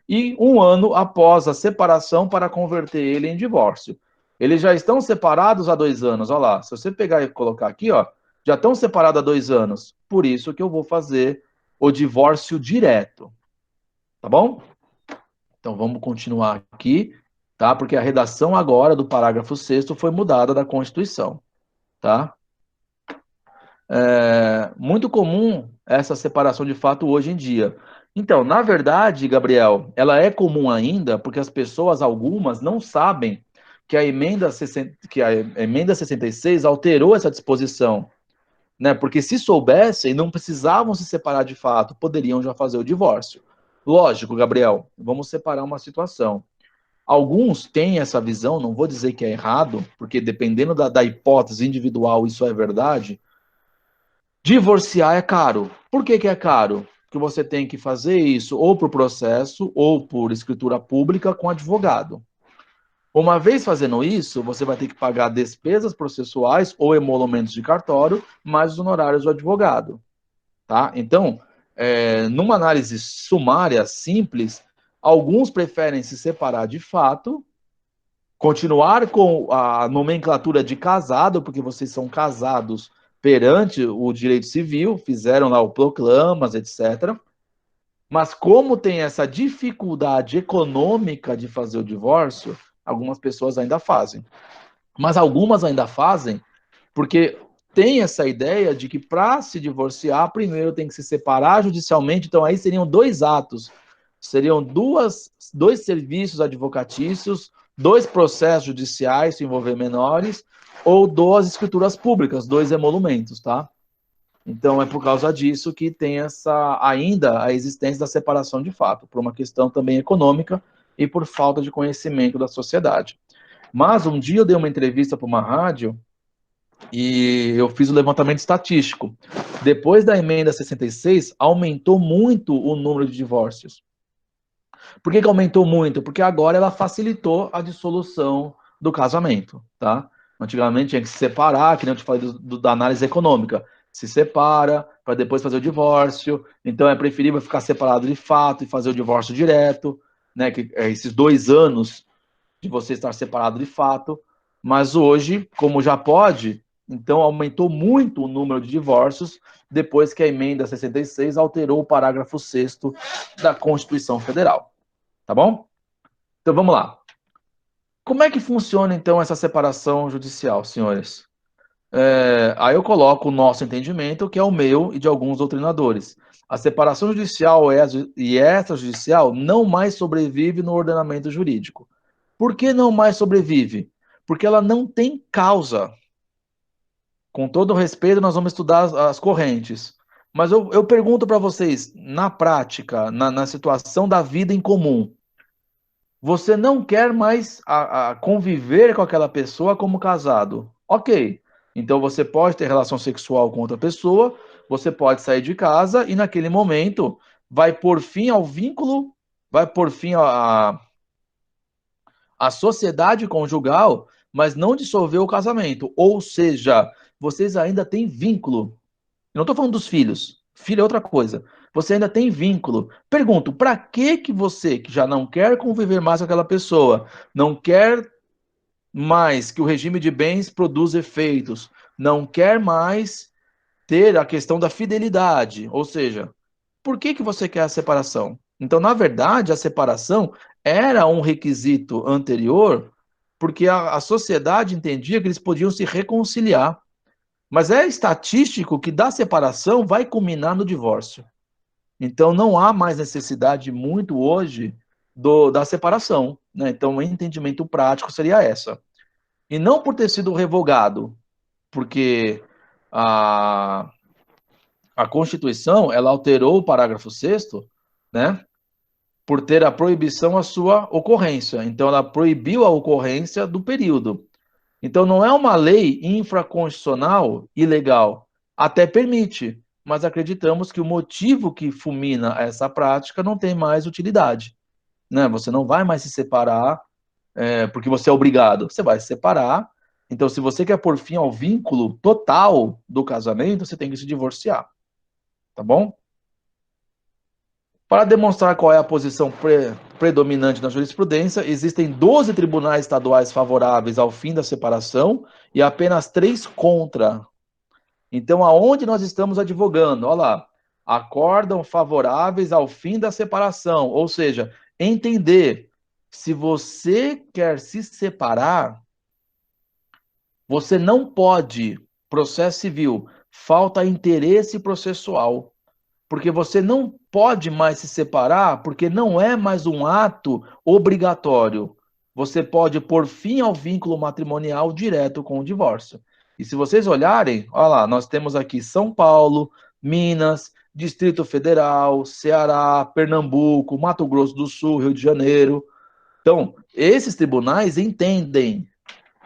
e 1 ano após a separação para converter ele em divórcio. Eles já estão separados há 2 anos, olha lá. Se você pegar e colocar aqui, ó, já estão separados há 2 anos. Por isso que eu vou fazer o divórcio direto. Tá bom? Então vamos continuar aqui, tá? Porque a redação agora do parágrafo 6º foi mudada da Constituição, tá? É muito comum essa separação de fato hoje em dia. Então, na verdade, Gabriel, ela é comum ainda porque as pessoas, algumas, não sabem que a emenda 66 alterou essa disposição, né? Porque se soubessem, não precisavam se separar de fato, poderiam já fazer o divórcio. Lógico, Gabriel, vamos separar uma situação. Alguns têm essa visão, não vou dizer que é errado, porque dependendo da hipótese individual, isso é verdade. Divorciar é caro. Por que é caro? Porque você tem que fazer isso ou por processo ou por escritura pública com advogado. Uma vez fazendo isso, você vai ter que pagar despesas processuais ou emolumentos de cartório, mais os honorários do advogado. Tá? Então, numa análise sumária simples, alguns preferem se separar de fato, continuar com a nomenclatura de casado, porque vocês são casados perante o direito civil, fizeram lá o proclamas, etc. Mas como tem essa dificuldade econômica de fazer o divórcio, algumas pessoas ainda fazem. Mas algumas ainda fazem porque tem essa ideia de que para se divorciar, primeiro tem que se separar judicialmente, então aí seriam 2 atos, seriam dois serviços advocatícios, 2 processos judiciais se envolver menores, ou 2 escrituras públicas, 2 emolumentos, tá? Então é por causa disso que tem ainda a existência da separação de fato, por uma questão também econômica e por falta de conhecimento da sociedade. Mas um dia eu dei uma entrevista para uma rádio e eu fiz o levantamento estatístico. Depois da emenda 66, aumentou muito o número de divórcios. Por que aumentou muito? Porque agora ela facilitou a dissolução do casamento, tá? Antigamente tinha que se separar, que nem eu te falei da análise econômica. Se separa para depois fazer o divórcio. Então é preferível ficar separado de fato e fazer o divórcio direto, né? Que esses 2 anos de você estar separado de fato. Mas hoje, como já pode, então aumentou muito o número de divórcios depois que a emenda 66 alterou o parágrafo 6º da Constituição Federal. Tá bom? Então vamos lá. Como é que funciona então essa separação judicial, senhores? Aí eu coloco o nosso entendimento, que é o meu e de alguns doutrinadores. A separação judicial e extrajudicial não mais sobrevive no ordenamento jurídico. Por que não mais sobrevive? Porque ela não tem causa. Com todo respeito, nós vamos estudar as correntes. Mas eu pergunto para vocês, na prática, na situação da vida em comum, você não quer mais conviver com aquela pessoa como casado. Ok. Então você pode ter relação sexual com outra pessoa, você pode sair de casa e naquele momento vai pôr fim ao vínculo, vai pôr fim à sociedade conjugal, mas não dissolver o casamento. Ou seja, vocês ainda têm vínculo. Eu não estou falando dos filhos. Filho é outra coisa. Você ainda tem vínculo. Pergunto, para que você, que já não quer conviver mais com aquela pessoa, não quer mais que o regime de bens produza efeitos, não quer mais ter a questão da fidelidade, ou seja, por que você quer a separação? Então, na verdade, a separação era um requisito anterior, porque a sociedade entendia que eles podiam se reconciliar. Mas é estatístico que da separação vai culminar no divórcio. Então não há mais necessidade muito hoje da separação. Né? Então o entendimento prático seria essa. E não por ter sido revogado, porque a Constituição ela alterou o parágrafo 6º, né? Por ter a proibição à sua ocorrência. Então ela proibiu a ocorrência do período. Então, não é uma lei infraconstitucional ilegal. Até permite, mas acreditamos que o motivo que fulmina essa prática não tem mais utilidade. Né? Você não vai mais se separar porque você é obrigado. Você vai se separar. Então, se você quer pôr fim ao vínculo total do casamento, você tem que se divorciar. Tá bom? Para demonstrar qual é a posição predominante na jurisprudência, existem 12 tribunais estaduais favoráveis ao fim da separação e apenas 3 contra. Então, aonde nós estamos advogando? Olha lá, acórdão favoráveis ao fim da separação, ou seja, entender, se você quer se separar, você não pode, processo civil, falta interesse processual, porque você não pode mais se separar, porque não é mais um ato obrigatório. Você pode pôr fim ao vínculo matrimonial direto com o divórcio. E se vocês olharem, olha lá, nós temos aqui São Paulo, Minas, Distrito Federal, Ceará, Pernambuco, Mato Grosso do Sul, Rio de Janeiro. Então, esses tribunais entendem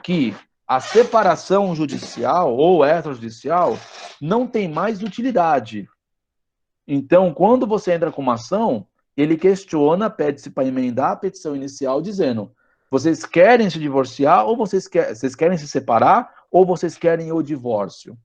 que a separação judicial ou extrajudicial não tem mais utilidade. Então, quando você entra com uma ação, ele questiona, pede-se para emendar a petição inicial, dizendo: vocês querem se divorciar ou vocês querem se separar ou vocês querem o divórcio?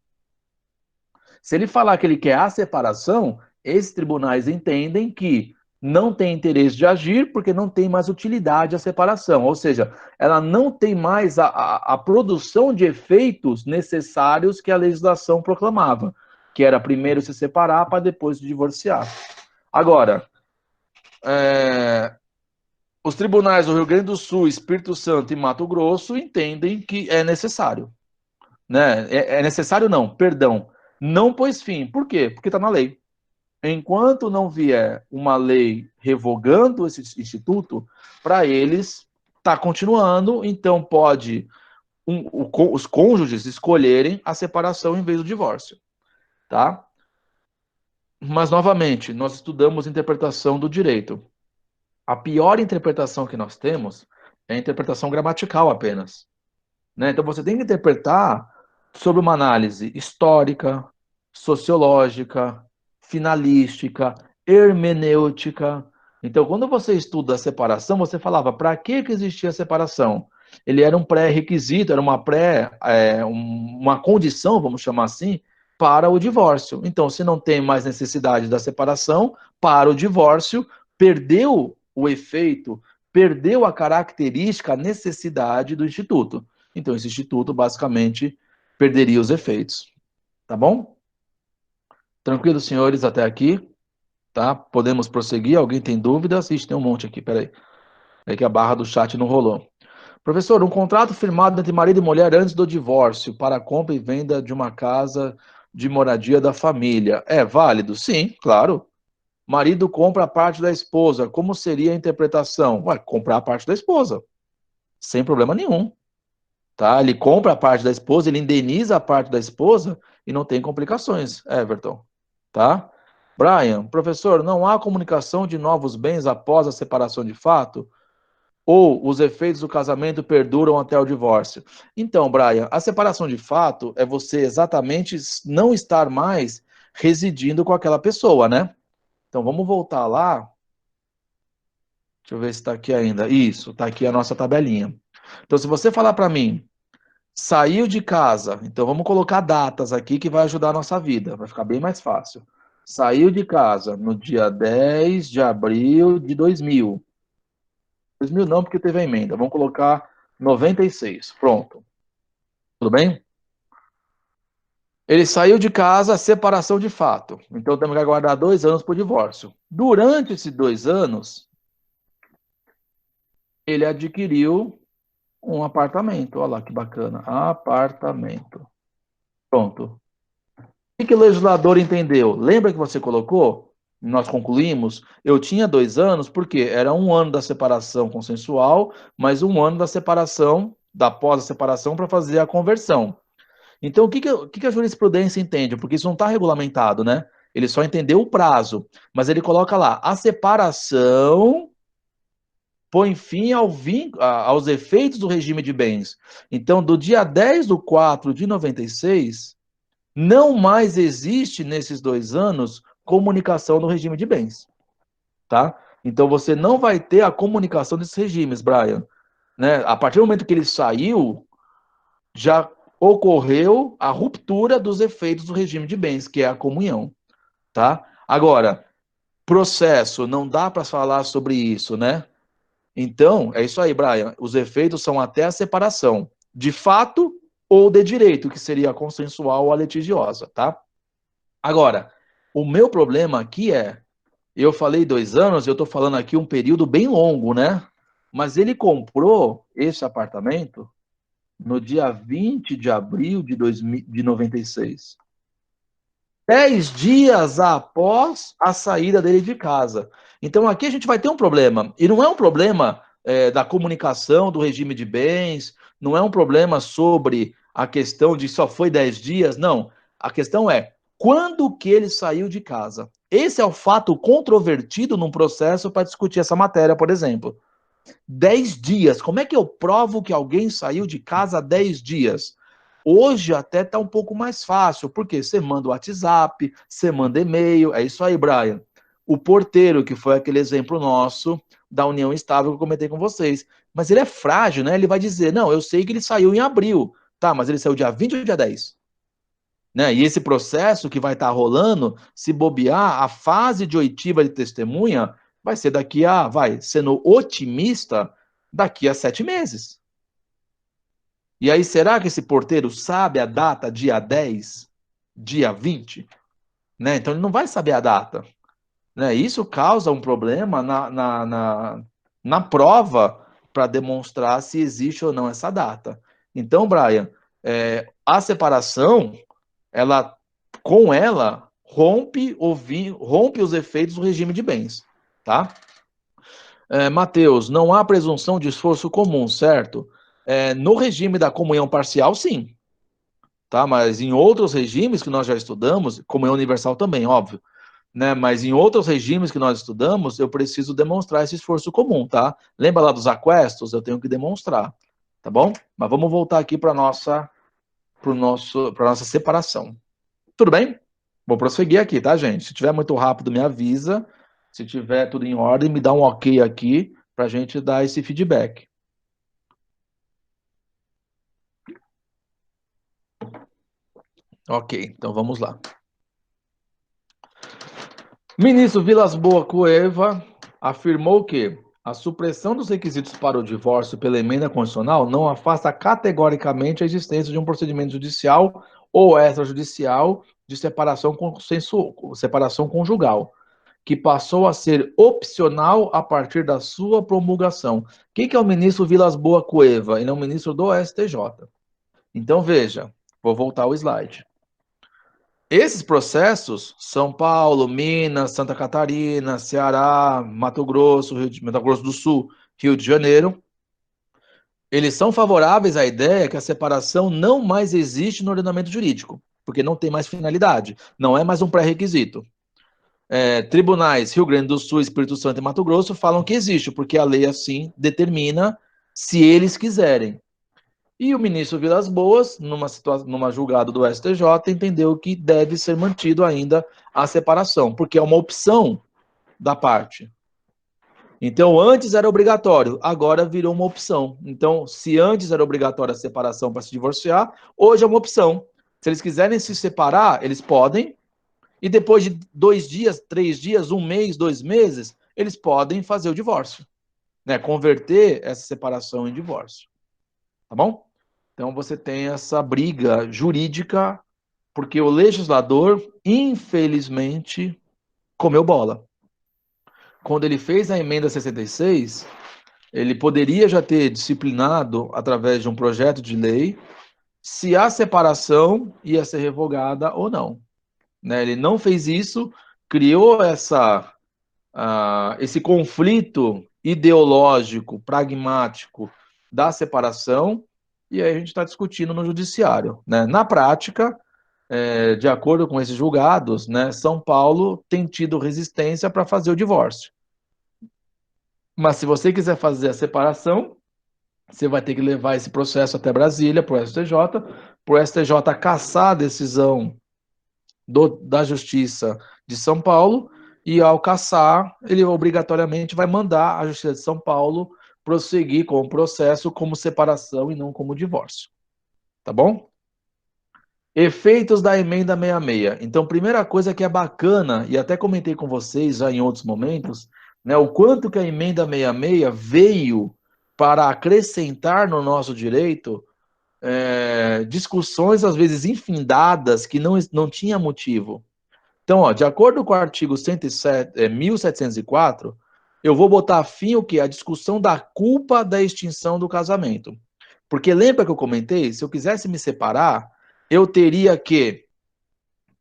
Se ele falar que ele quer a separação, esses tribunais entendem que não tem interesse de agir porque não tem mais utilidade a separação, ou seja, ela não tem mais a produção de efeitos necessários que a legislação proclamava, que era primeiro se separar para depois se divorciar. Agora, os tribunais do Rio Grande do Sul, Espírito Santo e Mato Grosso entendem que é necessário. Né? É necessário não, perdão. Não pôs fim. Por quê? Porque está na lei. Enquanto não vier uma lei revogando esse instituto, para eles está continuando, então pode os cônjuges escolherem a separação em vez do divórcio. Tá? Mas, novamente, nós estudamos interpretação do direito. A pior interpretação que nós temos é a interpretação gramatical apenas. Né? Então você tem que interpretar sobre uma análise histórica, sociológica, finalística, hermenêutica. Então, quando você estuda a separação, você falava, para que existia a separação? Ele era um pré-requisito, era uma condição, vamos chamar assim, para o divórcio. Então, se não tem mais necessidade da separação, para o divórcio, perdeu o efeito, perdeu a característica, a necessidade do instituto. Então, esse instituto, basicamente, perderia os efeitos. Tá bom? Tranquilo, senhores, até aqui? Tá? Podemos prosseguir? Alguém tem dúvidas? Ixi, tem um monte aqui, peraí. É que a barra do chat não rolou. Professor, um contrato firmado entre marido e mulher antes do divórcio para a compra e venda de uma casa de moradia da família. É válido? Sim, claro. Marido compra a parte da esposa. Como seria a interpretação? Ué, comprar a parte da esposa. Sem problema nenhum. Tá? Ele compra a parte da esposa, ele indeniza a parte da esposa e não tem complicações, Everton. Tá? Brian, professor, não há comunicação de novos bens após a separação de fato? Ou os efeitos do casamento perduram até o divórcio? Então, Brian, a separação de fato é você exatamente não estar mais residindo com aquela pessoa, né? Então, vamos voltar lá. Deixa eu ver se está aqui ainda. Isso, está aqui a nossa tabelinha. Então, se você falar para mim, saiu de casa, então vamos colocar datas aqui que vai ajudar a nossa vida, vai ficar bem mais fácil. Saiu de casa no dia 10 de abril de 2000. 2000 não, porque teve a emenda. Vamos colocar 96. Pronto. Tudo bem? Ele saiu de casa, separação de fato. Então temos que aguardar 2 anos para o divórcio. Durante esses 2 anos, ele adquiriu um apartamento. Olha lá que bacana. Apartamento. Pronto. O que o legislador entendeu? Lembra que você colocou? Nós concluímos, eu tinha 2 anos, porque era 1 ano da separação consensual, mais 1 ano da separação, da pós-separação, para fazer a conversão. Então, o que a jurisprudência entende? Porque isso não está regulamentado, né? Ele só entendeu o prazo, mas ele coloca lá, a separação põe fim aos efeitos do regime de bens. Então, do dia 10 de 4 de 96, não mais existe nesses 2 anos comunicação no regime de bens, tá? Então você não vai ter a comunicação desses regimes, Brian, né? A partir do momento que ele saiu, já ocorreu a ruptura dos efeitos do regime de bens, que é a comunhão, tá? Agora, processo, não dá para falar sobre isso, né? Então, é isso aí, Brian. Os efeitos são até a separação, de fato ou de direito, que seria a consensual ou a litigiosa, tá? Agora, o meu problema aqui é, eu falei 2 anos, eu estou falando aqui um período bem longo, né? Mas ele comprou esse apartamento no dia 20 de abril de 96. 10 dias após a saída dele de casa. Então aqui a gente vai ter um problema. E não é um problema da comunicação do regime de bens, não é um problema sobre a questão de só foi 10 dias, não. A questão é quando que ele saiu de casa. Esse é o fato controvertido num processo para discutir essa matéria, por exemplo. 10 dias. Como é que eu provo que alguém saiu de casa há 10 dias? Hoje até está um pouco mais fácil, porque você manda o WhatsApp, você manda e-mail, é isso aí, Brian. O porteiro, que foi aquele exemplo nosso da união estável que eu comentei com vocês, mas ele é frágil, né? Ele vai dizer, não, eu sei que ele saiu em abril, tá, mas ele saiu dia 20 ou dia 10? Né? E esse processo que vai estar rolando, se bobear, a fase de oitiva de testemunha vai ser daqui a, vai, sendo otimista, daqui a 7 meses. E aí, será que esse porteiro sabe a data, dia 10, dia 20? Né? Então, ele não vai saber a data. Né? Isso causa um problema na prova para demonstrar se existe ou não essa data. Então, Brian, a separação ela, com ela, rompe os efeitos do regime de bens, tá? Mateus, não há presunção de esforço comum, certo? No regime da comunhão parcial, sim, tá? Mas em outros regimes que nós já estudamos, comunhão universal também, óbvio, né? Mas em outros regimes que nós estudamos, eu preciso demonstrar esse esforço comum, tá? Lembra lá dos aquestos? Eu tenho que demonstrar, tá bom? Mas vamos voltar aqui para nossa separação. Tudo bem? Vou prosseguir aqui, tá, gente? Se tiver muito rápido, me avisa. Se tiver tudo em ordem, me dá um ok aqui para a gente dar esse feedback. Ok, então vamos lá. Ministro Vilas Boas Cueva afirmou que a supressão dos requisitos para o divórcio pela emenda constitucional não afasta categoricamente a existência de um procedimento judicial ou extrajudicial de separação conjugal, que passou a ser opcional a partir da sua promulgação. Quem que é o ministro Vilas Boas Cueva? Ele é um ministro do STJ. Então, veja, vou voltar ao slide. Esses processos, São Paulo, Minas, Santa Catarina, Ceará, Mato Grosso, Mato Grosso do Sul, Rio de Janeiro, eles são favoráveis à ideia que a separação não mais existe no ordenamento jurídico, porque não tem mais finalidade, não é mais um pré-requisito. Tribunais Rio Grande do Sul, Espírito Santo e Mato Grosso falam que existe, porque a lei assim determina se eles quiserem. E o ministro Vilas Boas, numa julgada do STJ, entendeu que deve ser mantido ainda a separação, porque é uma opção da parte. Então, antes era obrigatório, agora virou uma opção. Então, se antes era obrigatória a separação para se divorciar, hoje é uma opção. Se eles quiserem se separar, eles podem, e depois de 2 dias, 3 dias, 1 mês, 2 meses, eles podem fazer o divórcio, né? Converter essa separação em divórcio. Tá bom? Então você tem essa briga jurídica, porque o legislador, infelizmente, comeu bola. Quando ele fez a emenda 66, ele poderia já ter disciplinado, através de um projeto de lei, se a separação ia ser revogada ou não. Né? Ele não fez isso, criou esse conflito ideológico, pragmático da separação, e aí a gente está discutindo no judiciário. Né? Na prática, de acordo com esses julgados, né, São Paulo tem tido resistência para fazer o divórcio. Mas se você quiser fazer a separação, você vai ter que levar esse processo até Brasília, para o STJ, para o STJ cassar a decisão da Justiça de São Paulo, e ao cassar, ele obrigatoriamente vai mandar a Justiça de São Paulo prosseguir com o processo como separação e não como divórcio. Tá bom? Efeitos da emenda 66. Então, primeira coisa que é bacana, e até comentei com vocês já em outros momentos, né, o quanto que a emenda 66 veio para acrescentar no nosso direito discussões, às vezes, infindadas, que não tinha motivo. Então, ó, de acordo com o artigo 107, 1704, eu vou botar fim o quê? A discussão da culpa da extinção do casamento. Porque lembra que eu comentei? Se eu quisesse me separar, eu teria que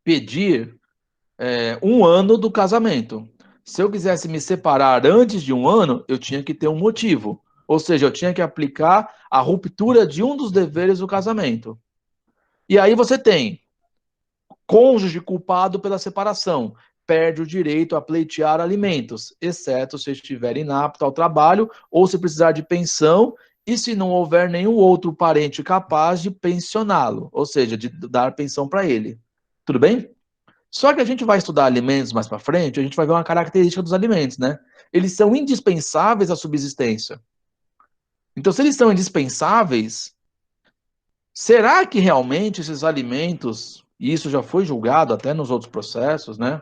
pedir um ano do casamento. Se eu quisesse me separar antes de um ano, eu tinha que ter um motivo. Ou seja, eu tinha que aplicar a ruptura de um dos deveres do casamento. E aí você tem cônjuge culpado pela separação, perde o direito a pleitear alimentos, exceto se estiver inapto ao trabalho ou se precisar de pensão e se não houver nenhum outro parente capaz de pensioná-lo, ou seja, de dar pensão para ele. Tudo bem? Só que a gente vai estudar alimentos mais para frente, a gente vai ver uma característica dos alimentos, né? Eles são indispensáveis à subsistência. Então, se eles são indispensáveis, será que realmente esses alimentos, e isso já foi julgado até nos outros processos, né?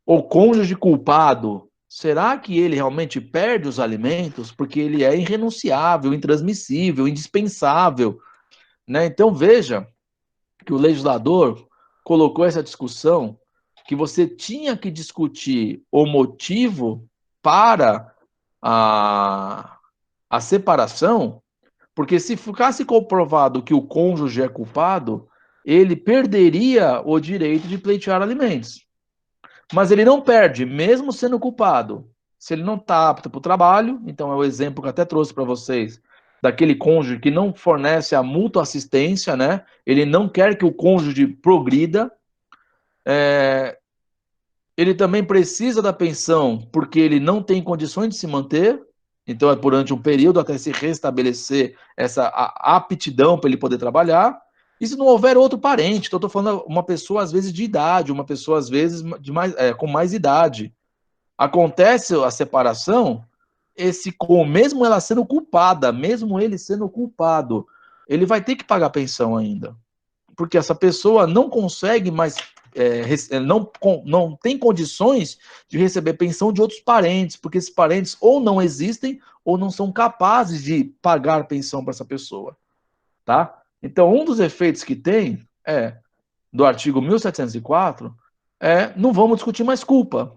O cônjuge culpado, será que ele realmente perde os alimentos porque ele é irrenunciável, intransmissível, indispensável, né? Então veja que o legislador colocou essa discussão que você tinha que discutir o motivo para a, a separação, porque se ficasse comprovado que o cônjuge é culpado, ele perderia o direito de pleitear alimentos. Mas ele não perde, mesmo sendo culpado. Se ele não está apto para o trabalho, então é o exemplo que eu até trouxe para vocês, daquele cônjuge que não fornece a mútua assistência, né? Ele não quer que o cônjuge progrida. Ele também precisa da pensão porque ele não tem condições de se manter. Então é durante um período até se restabelecer essa aptidão para ele poder trabalhar. E se não houver outro parente, então estou falando uma pessoa às vezes de idade, uma pessoa às vezes de mais, com mais idade. Acontece a separação, mesmo ela sendo culpada, mesmo ele sendo culpado, ele vai ter que pagar pensão ainda, porque essa pessoa não consegue mais, não tem condições de receber pensão de outros parentes, porque esses parentes ou não existem ou não são capazes de pagar pensão para essa pessoa, tá? Então, um dos efeitos que tem do artigo 1704 não vamos discutir mais culpa.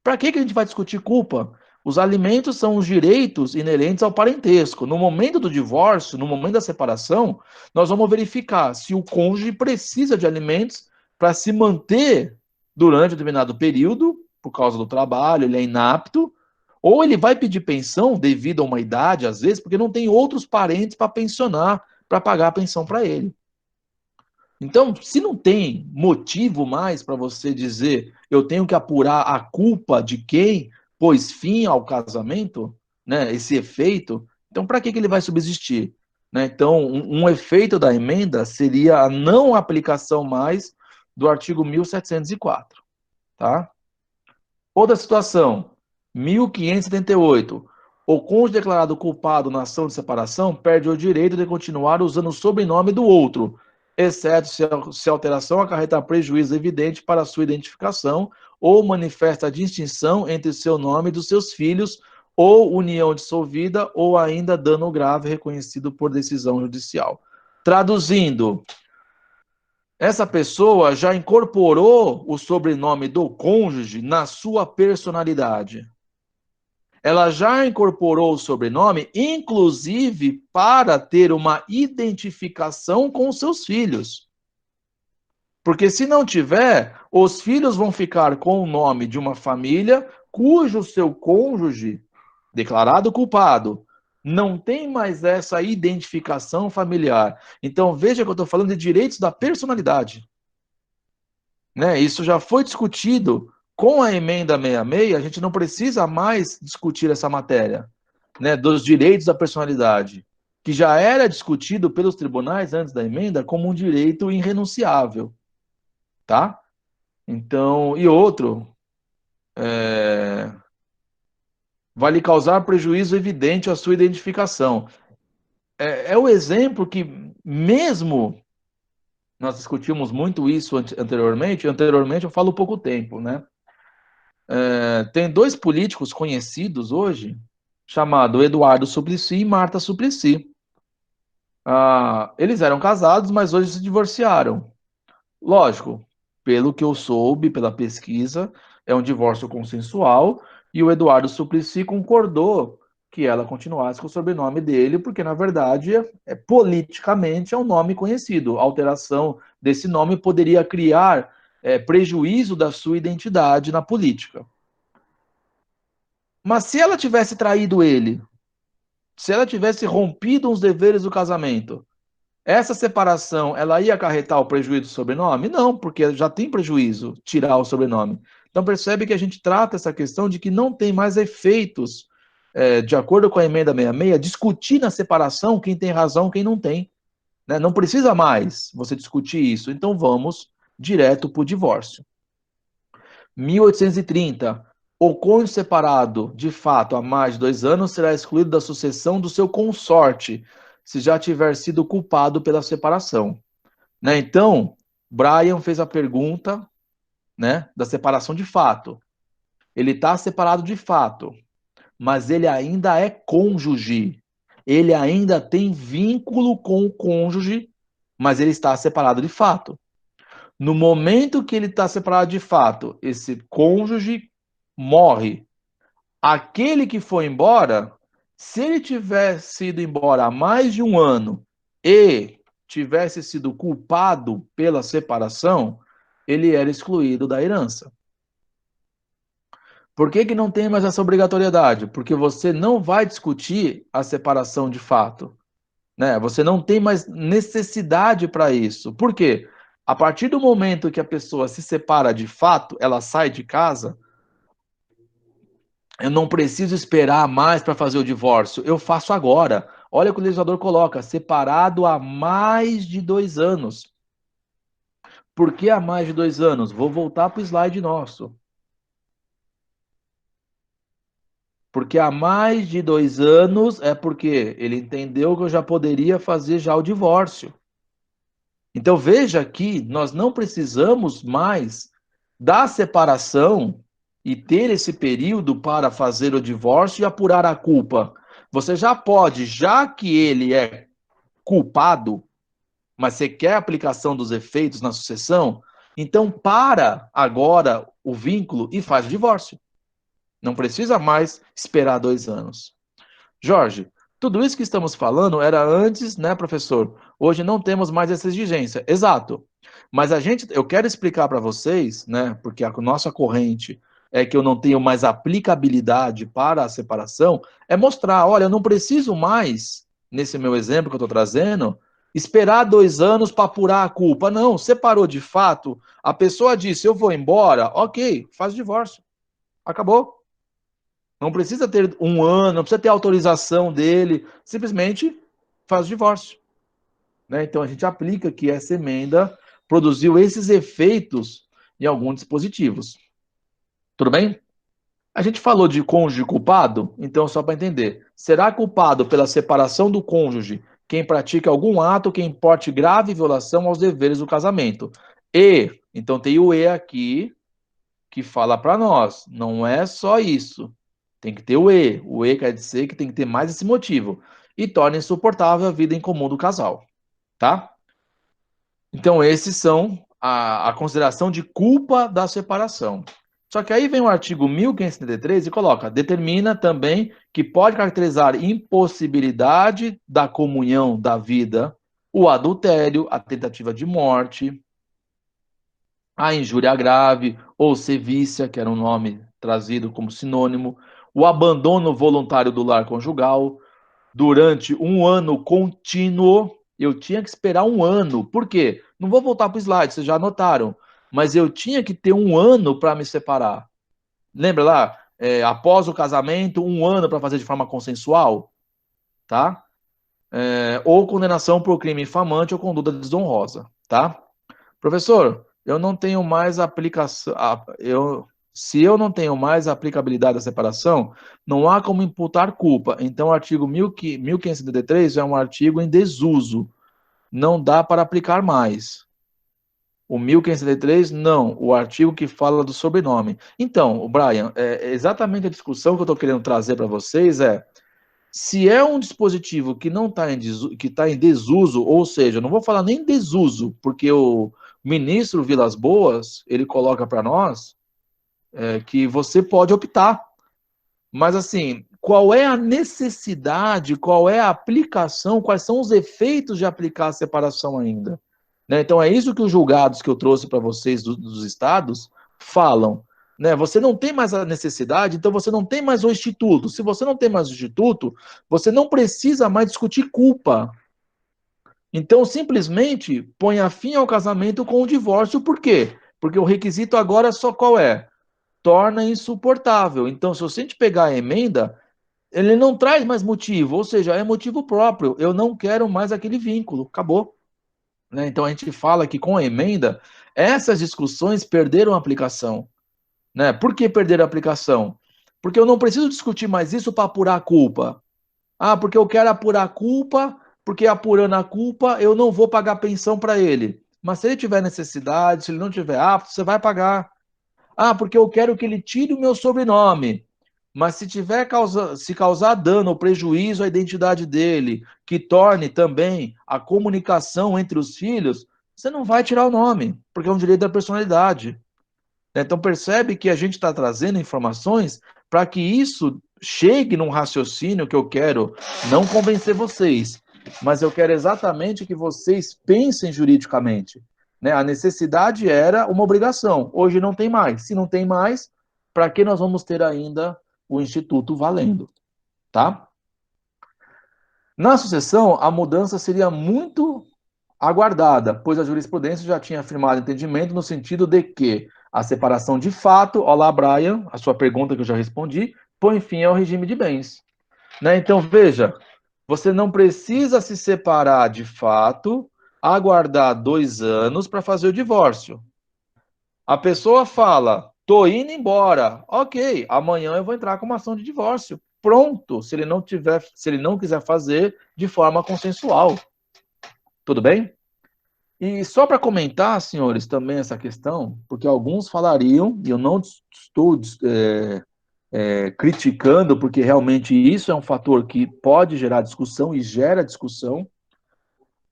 Para que a gente vai discutir culpa? Os alimentos são os direitos inerentes ao parentesco. No momento do divórcio, no momento da separação, nós vamos verificar se o cônjuge precisa de alimentos para se manter durante um determinado período, por causa do trabalho, ele é inapto, ou ele vai pedir pensão devido a uma idade, às vezes, porque não tem outros parentes para pensionar, para pagar a pensão para ele. Então, se não tem motivo mais para você dizer eu tenho que apurar a culpa de quem pôs fim ao casamento, né, esse efeito, então para que ele vai subsistir? Né? Então, um efeito da emenda seria a não aplicação mais do artigo 1704. Tá? Outra situação, 1578. O cônjuge declarado culpado na ação de separação perde o direito de continuar usando o sobrenome do outro, exceto se a alteração acarretar prejuízo evidente para a sua identificação ou manifesta a distinção entre seu nome e dos seus filhos, ou união dissolvida, ou ainda dano grave reconhecido por decisão judicial. Traduzindo, essa pessoa já incorporou o sobrenome do cônjuge na sua personalidade. Ela já incorporou o sobrenome, inclusive para ter uma identificação com seus filhos. Porque se não tiver, os filhos vão ficar com o nome de uma família cujo seu cônjuge, declarado culpado, não tem mais essa identificação familiar. Então veja que eu estou falando de direitos da personalidade. Né? Isso já foi discutido com a emenda 66, a gente não precisa mais discutir essa matéria, né, dos direitos da personalidade, que já era discutido pelos tribunais antes da emenda como um direito irrenunciável, tá? Então, e outro, vai lhe causar prejuízo evidente à sua identificação. É o exemplo que, mesmo Nós discutimos muito isso anteriormente. Anteriormente eu falo pouco tempo, né? Tem dois políticos conhecidos hoje, chamado Eduardo Suplicy e Marta Suplicy. Eles eram casados, mas hoje se divorciaram. Lógico, pelo que eu soube, pela pesquisa, é um divórcio consensual e o Eduardo Suplicy concordou que ela continuasse com o sobrenome dele, porque na verdade, politicamente é um nome conhecido. A alteração desse nome poderia criar prejuízo da sua identidade na política. Mas se ela tivesse traído ele, se ela tivesse rompido os deveres do casamento, essa separação, ela ia acarretar o prejuízo do sobrenome? Não, porque já tem prejuízo tirar o sobrenome. Então percebe que a gente trata essa questão de que não tem mais efeitos, de acordo com a emenda 66, discutir na separação quem tem razão, quem não tem. Né? Não precisa mais você discutir isso. Então vamos direto para o divórcio. 1830. O cônjuge separado, de fato, há mais de 2 anos, será excluído da sucessão do seu consorte, se já tiver sido culpado pela separação. Né? Então, Brian fez a pergunta, né, da separação de fato. Ele está separado de fato, mas ele ainda é cônjuge. Ele ainda tem vínculo com o cônjuge, mas ele está separado de fato. No momento que ele está separado de fato, esse cônjuge morre. Aquele que foi embora, se ele tivesse ido embora há mais de 1 ano e tivesse sido culpado pela separação, ele era excluído da herança. Por que não tem mais essa obrigatoriedade? Porque você não vai discutir a separação de fato. Né? Você não tem mais necessidade para isso. Por quê? A partir do momento que a pessoa se separa de fato, ela sai de casa, eu não preciso esperar mais para fazer o divórcio, eu faço agora. Olha o que o legislador coloca, separado há mais de 2 anos. Por que há mais de 2 anos? Vou voltar para o slide nosso. Porque há mais de 2 anos é porque ele entendeu que eu já poderia fazer já o divórcio. Então veja que nós não precisamos mais da separação e ter esse período para fazer o divórcio e apurar a culpa. Você já pode, já que ele é culpado, mas você quer a aplicação dos efeitos na sucessão, então para agora o vínculo e faz o divórcio. Não precisa mais esperar 2 anos. Jorge, tudo isso que estamos falando era antes, né, professor? Hoje não temos mais essa exigência. Exato. Mas eu quero explicar para vocês, né, porque a nossa corrente é que eu não tenho mais aplicabilidade para a separação, é mostrar, olha, eu não preciso mais, nesse meu exemplo que eu estou trazendo, esperar 2 anos para apurar a culpa. Não, separou de fato, a pessoa disse, eu vou embora, ok, faz o divórcio. Acabou. Não precisa ter 1 ano, não precisa ter autorização dele, simplesmente faz o divórcio. Né? Então a gente aplica que essa emenda produziu esses efeitos em alguns dispositivos. Tudo bem? A gente falou de cônjuge culpado, então só para entender. Será culpado pela separação do cônjuge quem pratica algum ato que importe grave violação aos deveres do casamento. Então tem o E aqui, que fala para nós, não é só isso. Tem que ter o E. O E quer dizer que tem que ter mais esse motivo. E torna insuportável a vida em comum do casal. Tá? Então, esses são a consideração de culpa da separação. Só que aí vem o artigo 1573 e coloca, determina também que pode caracterizar impossibilidade da comunhão da vida, o adultério, a tentativa de morte, a injúria grave ou sevícia, que era um nome trazido como sinônimo, o abandono voluntário do lar conjugal durante 1 ano contínuo. Eu tinha que esperar 1 ano. Por quê? Não vou voltar para o slide, vocês já anotaram. Mas eu tinha que ter 1 ano para me separar. Lembra lá? Após o casamento, 1 ano para fazer de forma consensual, tá? Ou condenação por crime infamante ou conduta desonrosa, tá? Professor, eu não tenho mais aplicação. Se eu não tenho mais a aplicabilidade da separação, não há como imputar culpa. Então, o artigo 1573 é um artigo em desuso. Não dá para aplicar mais. O 1573, não. O artigo que fala do sobrenome. Então, o Brian, exatamente a discussão que eu estou querendo trazer para vocês se é um dispositivo que não está que tá em desuso, ou seja, não vou falar nem desuso, porque o ministro Vilas Boas, ele coloca para nós que você pode optar. Mas, assim, qual é a necessidade, qual é a aplicação, quais são os efeitos de aplicar a separação ainda? Né? Então, é isso que os julgados que eu trouxe para vocês dos estados falam. Né? Você não tem mais a necessidade, então você não tem mais o instituto. Se você não tem mais o instituto, você não precisa mais discutir culpa. Então, simplesmente põe a fim ao casamento com o divórcio. Por quê? Porque o requisito agora só qual é? Torna insuportável. Então, se a gente pegar a emenda, ele não traz mais motivo, ou seja, é motivo próprio. Eu não quero mais aquele vínculo. Acabou. Né? Então, a gente fala que com a emenda, essas discussões perderam a aplicação. Né? Por que perderam a aplicação? Porque eu não preciso discutir mais isso para apurar a culpa. Ah, porque eu quero apurar a culpa, porque apurando a culpa eu não vou pagar pensão para ele. Mas se ele tiver necessidade, se ele não tiver apto, você vai pagar. Ah, porque eu quero que ele tire o meu sobrenome. Mas se causar dano ou prejuízo à identidade dele, que torne também a comunicação entre os filhos, você não vai tirar o nome, porque é um direito da personalidade. Então percebe que a gente está trazendo informações para que isso chegue num raciocínio que eu quero não convencer vocês, mas eu quero exatamente que vocês pensem juridicamente. Né? A necessidade era uma obrigação, hoje não tem mais. Se não tem mais, para que nós vamos ter ainda o Instituto valendo? Tá? Na sucessão, a mudança seria muito aguardada, pois a jurisprudência já tinha afirmado entendimento no sentido de que a separação de fato, olá, Brian, a sua pergunta que eu já respondi, põe fim ao regime de bens. Né? Então, veja, você não precisa se separar de fato, aguardar 2 anos para fazer o divórcio. A pessoa fala, tô indo embora, ok, amanhã eu vou entrar com uma ação de divórcio. Pronto, se ele não quiser fazer de forma consensual. Tudo bem? E só para comentar, senhores, também essa questão, porque alguns falariam, e eu não estou criticando, porque realmente isso é um fator que pode gerar discussão e gera discussão.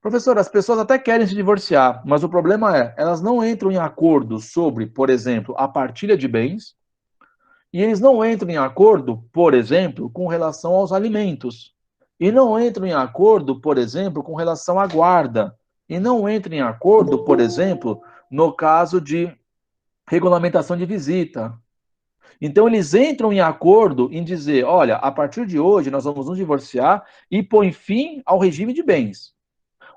Professor, as pessoas até querem se divorciar, mas o problema elas não entram em acordo sobre, por exemplo, a partilha de bens, e eles não entram em acordo, por exemplo, com relação aos alimentos. E não entram em acordo, por exemplo, com relação à guarda. E não entram em acordo, por exemplo, no caso de regulamentação de visita. Então, eles entram em acordo em dizer: olha, a partir de hoje nós vamos nos divorciar e põe fim ao regime de bens.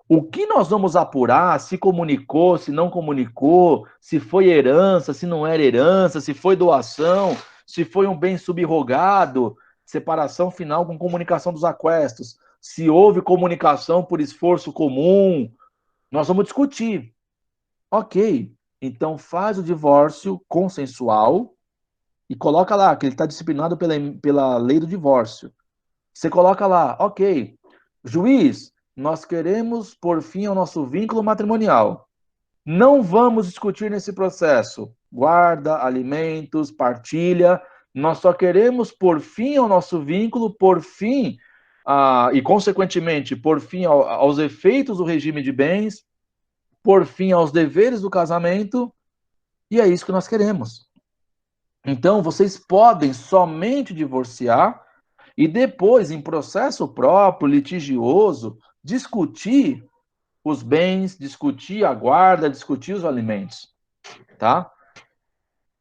O que nós vamos apurar, se comunicou, se não comunicou, se foi herança, se não era herança, se foi doação, se foi um bem subrogado, separação final com comunicação dos aquestos, se houve comunicação por esforço comum, nós vamos discutir. Ok, então faz o divórcio consensual e coloca lá que ele está disciplinado pela lei do divórcio. Você coloca lá, ok, juiz, nós queremos pôr fim ao nosso vínculo matrimonial. Não vamos discutir nesse processo guarda, alimentos, partilha. Nós só queremos pôr fim ao nosso vínculo, pôr fim e, consequentemente, pôr fim aos efeitos do regime de bens, pôr fim aos deveres do casamento, e é isso que nós queremos. Então, vocês podem somente divorciar e depois, em processo próprio, litigioso, discutir os bens, discutir a guarda, discutir os alimentos, tá?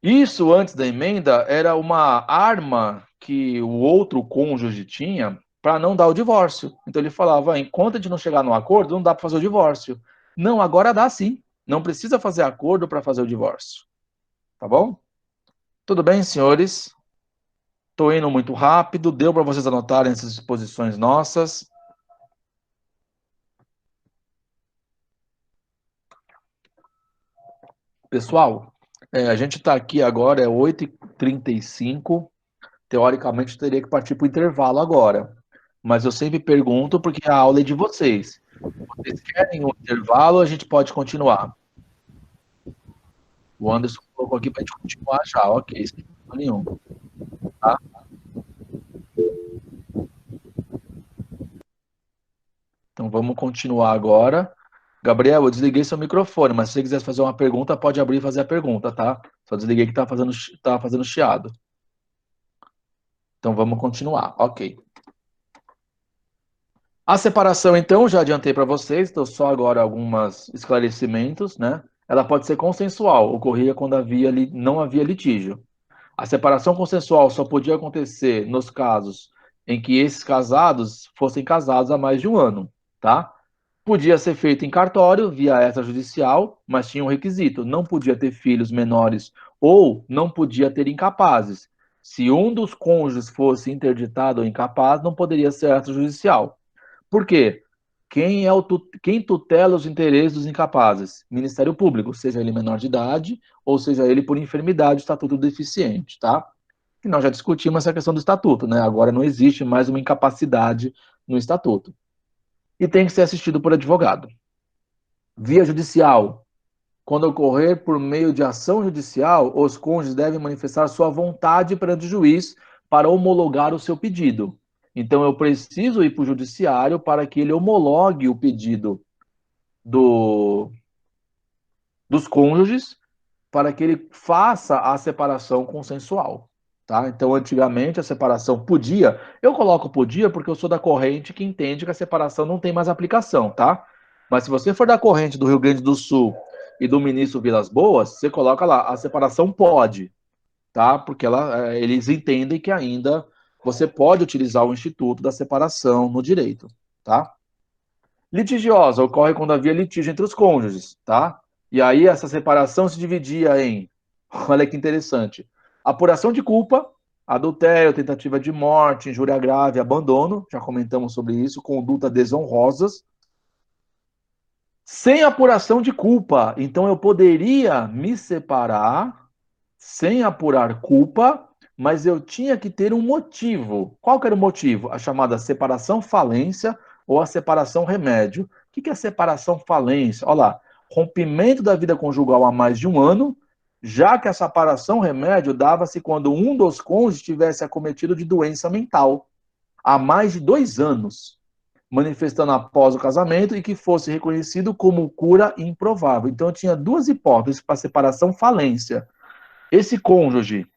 Isso, antes da emenda, era uma arma que o outro cônjuge tinha para não dar o divórcio. Então ele falava, enquanto a gente não chegar num acordo, não dá para fazer o divórcio. Não, agora dá sim. Não precisa fazer acordo para fazer o divórcio. Tá bom? Tudo bem, senhores? Estou indo muito rápido, deu para vocês anotarem essas exposições nossas. Pessoal, a gente está aqui agora, é 8h35. Teoricamente, teria que partir para o intervalo agora. Mas eu sempre pergunto porque a aula é de vocês. Vocês querem o intervalo, a gente pode continuar. O Anderson colocou aqui para a gente continuar já, ok, sem problema nenhum. Tá? Então vamos continuar agora. Gabriel, eu desliguei seu microfone, mas se você quiser fazer uma pergunta, pode abrir e fazer a pergunta, tá? Só desliguei que tá fazendo chiado. Então vamos continuar, ok. A separação, então, já adiantei para vocês, então só agora alguns esclarecimentos, né? Ela pode ser consensual, ocorria quando não havia litígio. A separação consensual só podia acontecer nos casos em que esses casados fossem casados há mais de um ano, tá? Podia ser feito em cartório, via extrajudicial, mas tinha um requisito: não podia ter filhos menores ou não podia ter incapazes. Se um dos cônjuges fosse interditado ou incapaz, não poderia ser extrajudicial. Por quê? Quem tutela os interesses dos incapazes? Ministério Público, seja ele menor de idade ou seja ele por enfermidade, estatuto deficiente, tá? E nós já discutimos essa questão do estatuto, né? Agora não existe mais uma incapacidade no estatuto. E tem que ser assistido por advogado. Via judicial. Quando ocorrer por meio de ação judicial, os cônjuges devem manifestar sua vontade perante o juiz para homologar o seu pedido. Então, eu preciso ir para o judiciário para que ele homologue o pedido do, dos cônjuges, para que ele faça a separação consensual. Tá? Então, antigamente, a separação podia. Eu coloco podia porque eu sou da corrente que entende que a separação não tem mais aplicação, tá? Mas se você for da corrente do Rio Grande do Sul e do ministro Vilas Boas, você coloca lá, a separação pode, tá? Porque eles entendem que ainda você pode utilizar o instituto da separação no direito, tá? Litigiosa ocorre quando havia litígio entre os cônjuges, tá? E aí essa separação se dividia em, olha que interessante, apuração de culpa, adultério, tentativa de morte, injúria grave, abandono, já comentamos sobre isso, conduta desonrosas, sem apuração de culpa. Então eu poderia me separar sem apurar culpa, mas eu tinha que ter um motivo. Qual que era o motivo? A chamada separação falência ou a separação remédio. O que é a separação falência? Olha lá, rompimento da vida conjugal há mais de um ano, já que a separação remédio dava-se quando um dos cônjuges tivesse acometido de doença mental há mais de 2 anos, manifestando após o casamento e que fosse reconhecido como cura improvável. Então eu tinha duas hipóteses para separação falência. Esse cônjuge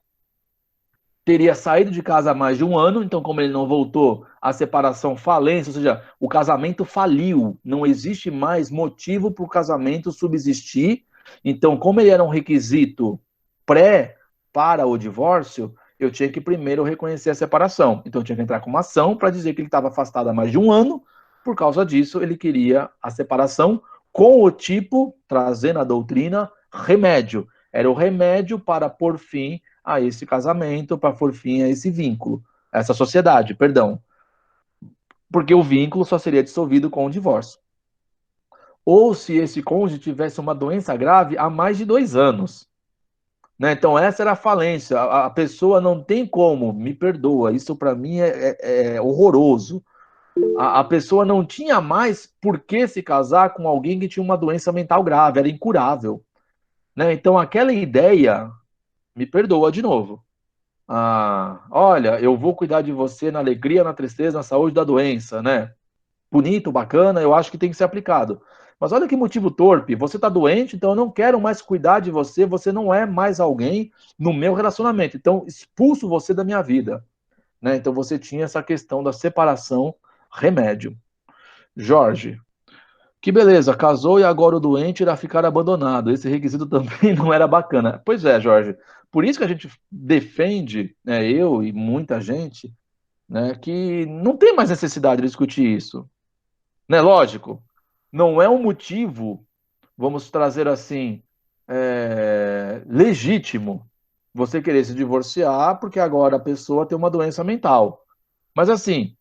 teria saído de casa há mais de um ano, então, como ele não voltou, a separação falência, ou seja, o casamento faliu, não existe mais motivo para o casamento subsistir. Então, como ele era um requisito pré para o divórcio, eu tinha que primeiro reconhecer a separação. Então, eu tinha que entrar com uma ação para dizer que ele estava afastado há mais de um ano, por causa disso, ele queria a separação com o tipo, trazendo a doutrina, remédio. Era o remédio para pôr fim a esse casamento, para pôr fim a esse vínculo, a essa sociedade, perdão. Porque o vínculo só seria dissolvido com o divórcio. Ou se esse cônjuge tivesse uma doença grave há mais de 2 anos. Né? Então, essa era a falência. A pessoa não tem como, me perdoa, isso para mim é horroroso. A pessoa não tinha mais por que se casar com alguém que tinha uma doença mental grave, era incurável. Né? Então, aquela ideia, me perdoa de novo. Olha, eu vou cuidar de você na alegria, na tristeza, na saúde da doença, né? Bonito, bacana, eu acho que tem que ser aplicado. Mas olha que motivo torpe. Você está doente, então eu não quero mais cuidar de você, você não é mais alguém no meu relacionamento. Então, expulso você da minha vida. Né? Então você tinha essa questão da separação remédio. Jorge, que beleza, casou e agora o doente irá ficar abandonado. Esse requisito também não era bacana. Pois é, Jorge. Por isso que a gente defende, né, eu e muita gente, né, que não tem mais necessidade de discutir isso. Né? Lógico, não é um motivo, vamos trazer assim, legítimo você querer se divorciar porque agora a pessoa tem uma doença mental. Mas assim,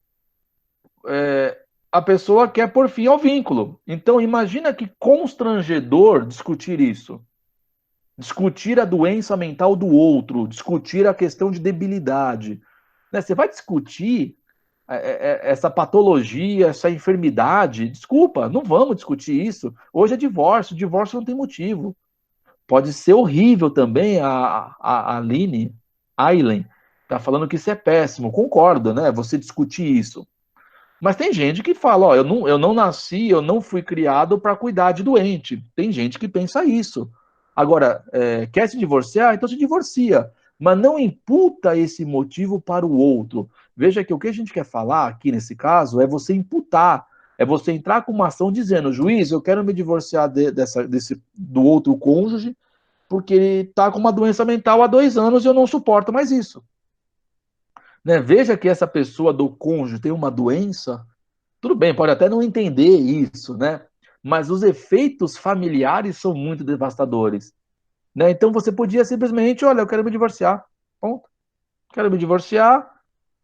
a pessoa quer pôr fim ao vínculo. Então, imagina que constrangedor discutir isso. Discutir a doença mental do outro, discutir a questão de debilidade. Né? Você vai discutir essa patologia, essa enfermidade. Desculpa, não vamos discutir isso. Hoje é divórcio, divórcio não tem motivo. Pode ser horrível também, a Aline, Aileen, está falando que isso é péssimo. Concordo, né? Você discutir isso. Mas tem gente que fala, ó, eu não nasci, eu não fui criado para cuidar de doente. Tem gente que pensa isso. Agora, quer se divorciar? Então se divorcia. Mas não imputa esse motivo para o outro. Veja que o que a gente quer falar aqui nesse caso é você imputar, é você entrar com uma ação dizendo, juiz, eu quero me divorciar do outro cônjuge, porque ele está com uma doença mental há 2 anos e eu não suporto mais isso. Né? Veja que essa pessoa do cônjuge tem uma doença, tudo bem, pode até não entender isso, né? Mas os efeitos familiares são muito devastadores. Né? Então você podia simplesmente, olha, eu quero me divorciar. Ponto. Quero me divorciar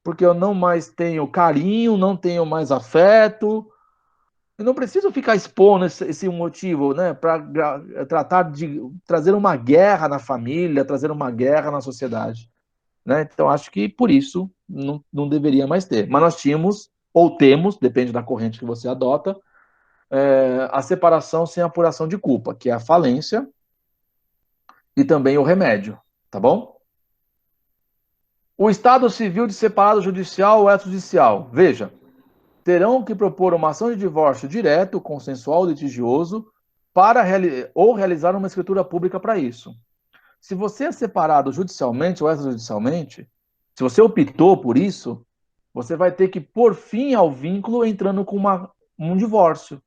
porque eu não mais tenho carinho, não tenho mais afeto. Eu não preciso ficar expondo esse motivo, né? Para tratar de trazer uma guerra na família, trazer uma guerra na sociedade. Né? Então, acho que por isso não deveria mais ter. Mas nós tínhamos, ou temos, depende da corrente que você adota, a separação sem apuração de culpa, que é a falência e também o remédio, tá bom? O estado civil de separado judicial ou extrajudicial. Veja, terão que propor uma ação de divórcio direto, consensual, litigioso, ou realizar uma escritura pública para isso. Se você é separado judicialmente ou extrajudicialmente, se você optou por isso, você vai ter que pôr fim ao vínculo entrando com um divórcio,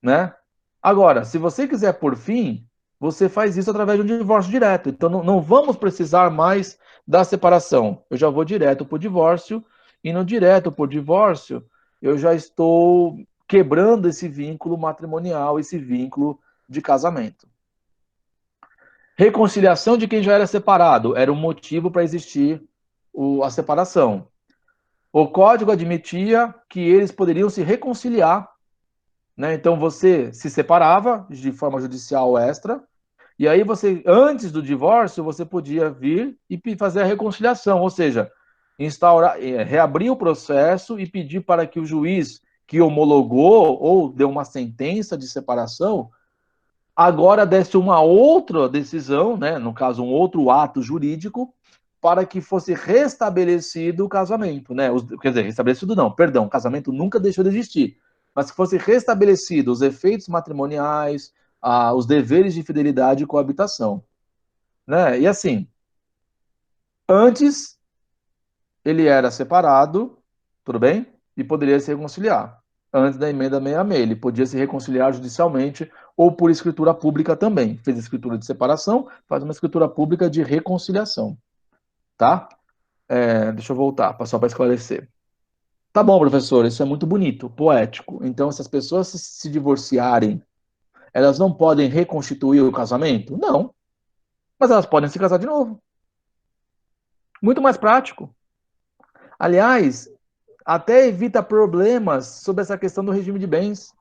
né? Agora, se você quiser pôr fim, você faz isso através de um divórcio direto. Então, não vamos precisar mais da separação. Eu já vou direto para o divórcio, e no direto para o divórcio, eu já estou quebrando esse vínculo matrimonial, esse vínculo de casamento. Reconciliação de quem já era separado era um motivo para existir a separação. O código admitia que eles poderiam se reconciliar, né? Então você se separava de forma judicial extra, e aí você, antes do divórcio, você podia vir e fazer a reconciliação, ou seja, reabrir o processo e pedir para que o juiz que homologou ou deu uma sentença de separação agora desse uma outra decisão, né, no caso, um outro ato jurídico, para que fosse restabelecido o casamento, né? Quer dizer, restabelecido não, perdão, o casamento nunca deixou de existir, mas que fosse restabelecido os efeitos matrimoniais, os deveres de fidelidade e coabitação, né? E assim, antes ele era separado, tudo bem? E poderia se reconciliar. Antes da emenda 66, ele podia se reconciliar judicialmente ou por escritura pública também. Fez escritura de separação, faz uma escritura pública de reconciliação, tá? Deixa eu voltar, só para esclarecer. Tá bom, professor, isso é muito bonito, poético. Então, se as pessoas se divorciarem, elas não podem reconstituir o casamento? Não. Mas elas podem se casar de novo. Muito mais prático. Aliás, até evita problemas sobre essa questão do regime de bens.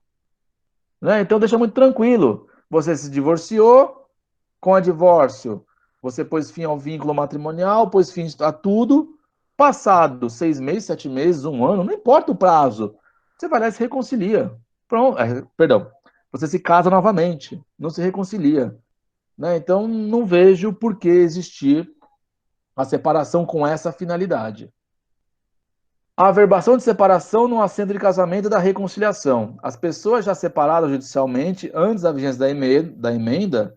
Né? Então deixa muito tranquilo. Você se divorciou, com a divórcio, você pôs fim ao vínculo matrimonial, pôs fim a tudo. Passado 6 meses, 7 meses, um ano, não importa o prazo, você vai lá e se reconcilia. Pronto, perdão, você se casa novamente, não se reconcilia. Né? Então não vejo por que existir a separação com essa finalidade. A averbação de separação no assento de casamento e da reconciliação. As pessoas já separadas judicialmente, antes da vigência da emenda,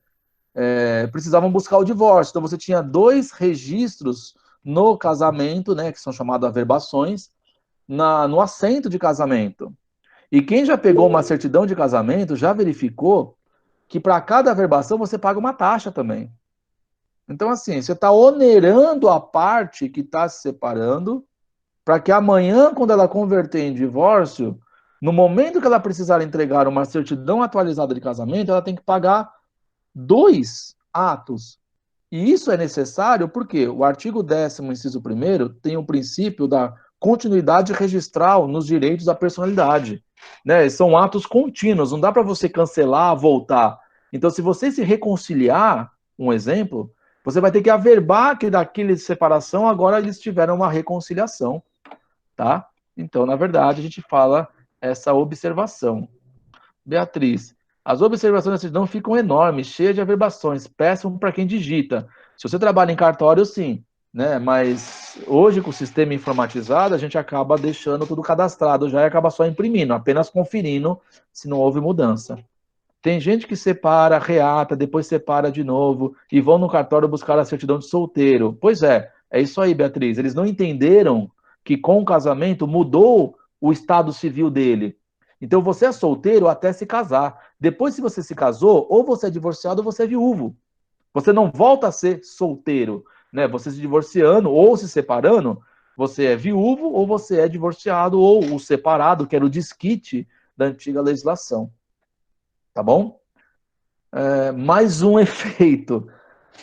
precisavam buscar o divórcio. Então você tinha 2 registros no casamento, né, que são chamados averbações, no assento de casamento. E quem já pegou uma certidão de casamento já verificou que para cada averbação você paga uma taxa também. Então, assim, você está onerando a parte que está se separando para que amanhã, quando ela converter em divórcio, no momento que ela precisar entregar uma certidão atualizada de casamento, ela tem que pagar 2 atos. E isso é necessário porque o artigo 10º, inciso 1º, tem o princípio da continuidade registral nos direitos da personalidade. Né? São atos contínuos, não dá para você cancelar, voltar. Então, se você se reconciliar, um exemplo, você vai ter que averbar que daquele separação agora eles tiveram uma reconciliação. Tá? Então, na verdade, a gente fala essa observação. Beatriz, As observações da certidão ficam enormes, cheias de averbações, péssimo para quem digita. Se você trabalha em cartório, sim, né? Mas hoje, com o sistema informatizado, a gente acaba deixando tudo cadastrado já e acaba só imprimindo, apenas conferindo se não houve mudança. Tem gente que separa, reata, depois separa de novo e vão no cartório buscar a certidão de solteiro. Pois é isso aí, Beatriz. Eles não entenderam que com o casamento mudou o estado civil dele. Então você é solteiro até se casar. Depois, se você se casou, ou você é divorciado ou você é viúvo. Você não volta a ser solteiro, né? Você se divorciando ou se separando, você é viúvo ou você é divorciado ou o separado, que era o desquite da antiga legislação. Tá bom? Mais um efeito.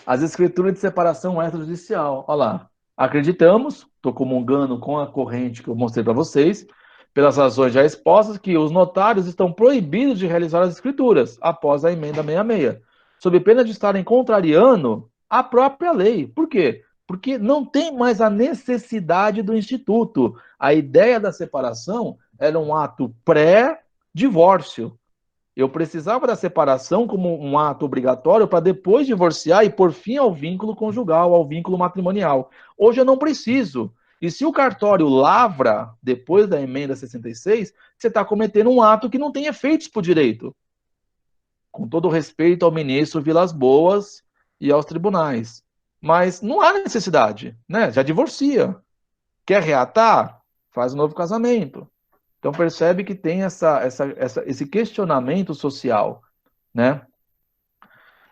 As escrituras de separação extrajudicial. Olha lá. Acreditamos, estou comungando com a corrente que eu mostrei para vocês, pelas razões já expostas, que os notários estão proibidos de realizar as escrituras após a emenda 66, sob pena de estarem contrariando a própria lei. Por quê? Porque não tem mais a necessidade do instituto. A ideia da separação era um ato pré-divórcio. Eu precisava da separação como um ato obrigatório para depois divorciar e por fim ao vínculo conjugal, ao vínculo matrimonial. Hoje eu não preciso. E se o cartório lavra depois da emenda 66, você está cometendo um ato que não tem efeitos para o direito. Com todo respeito ao ministro Vilas Boas e aos tribunais. Mas não há necessidade, né? Já divorcia. Quer reatar? Faz um novo casamento. Então percebe que tem esse questionamento social, né?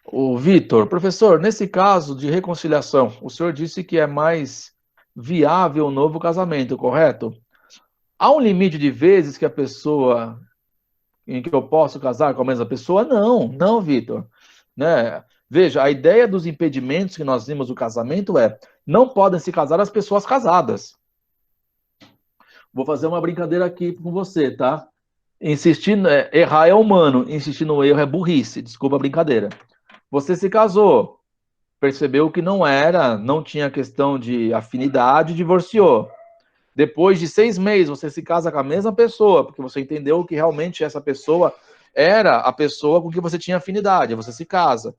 O Vitor, professor, nesse caso de reconciliação, o senhor disse que é mais viável o novo casamento, correto? Há um limite de vezes que a pessoa, em que eu posso casar com a mesma pessoa? Não, não, Vitor. Né? Veja, a ideia dos impedimentos que nós vimos do casamento é não podem se casar as pessoas casadas. Vou fazer uma brincadeira aqui com você, tá? Insistir, errar é humano, insistir no erro é burrice, desculpa a brincadeira. Você se casou, percebeu que não era, não tinha questão de afinidade, divorciou. Depois de 6 meses, você se casa com a mesma pessoa, porque você entendeu que realmente essa pessoa era a pessoa com que você tinha afinidade, você se casa.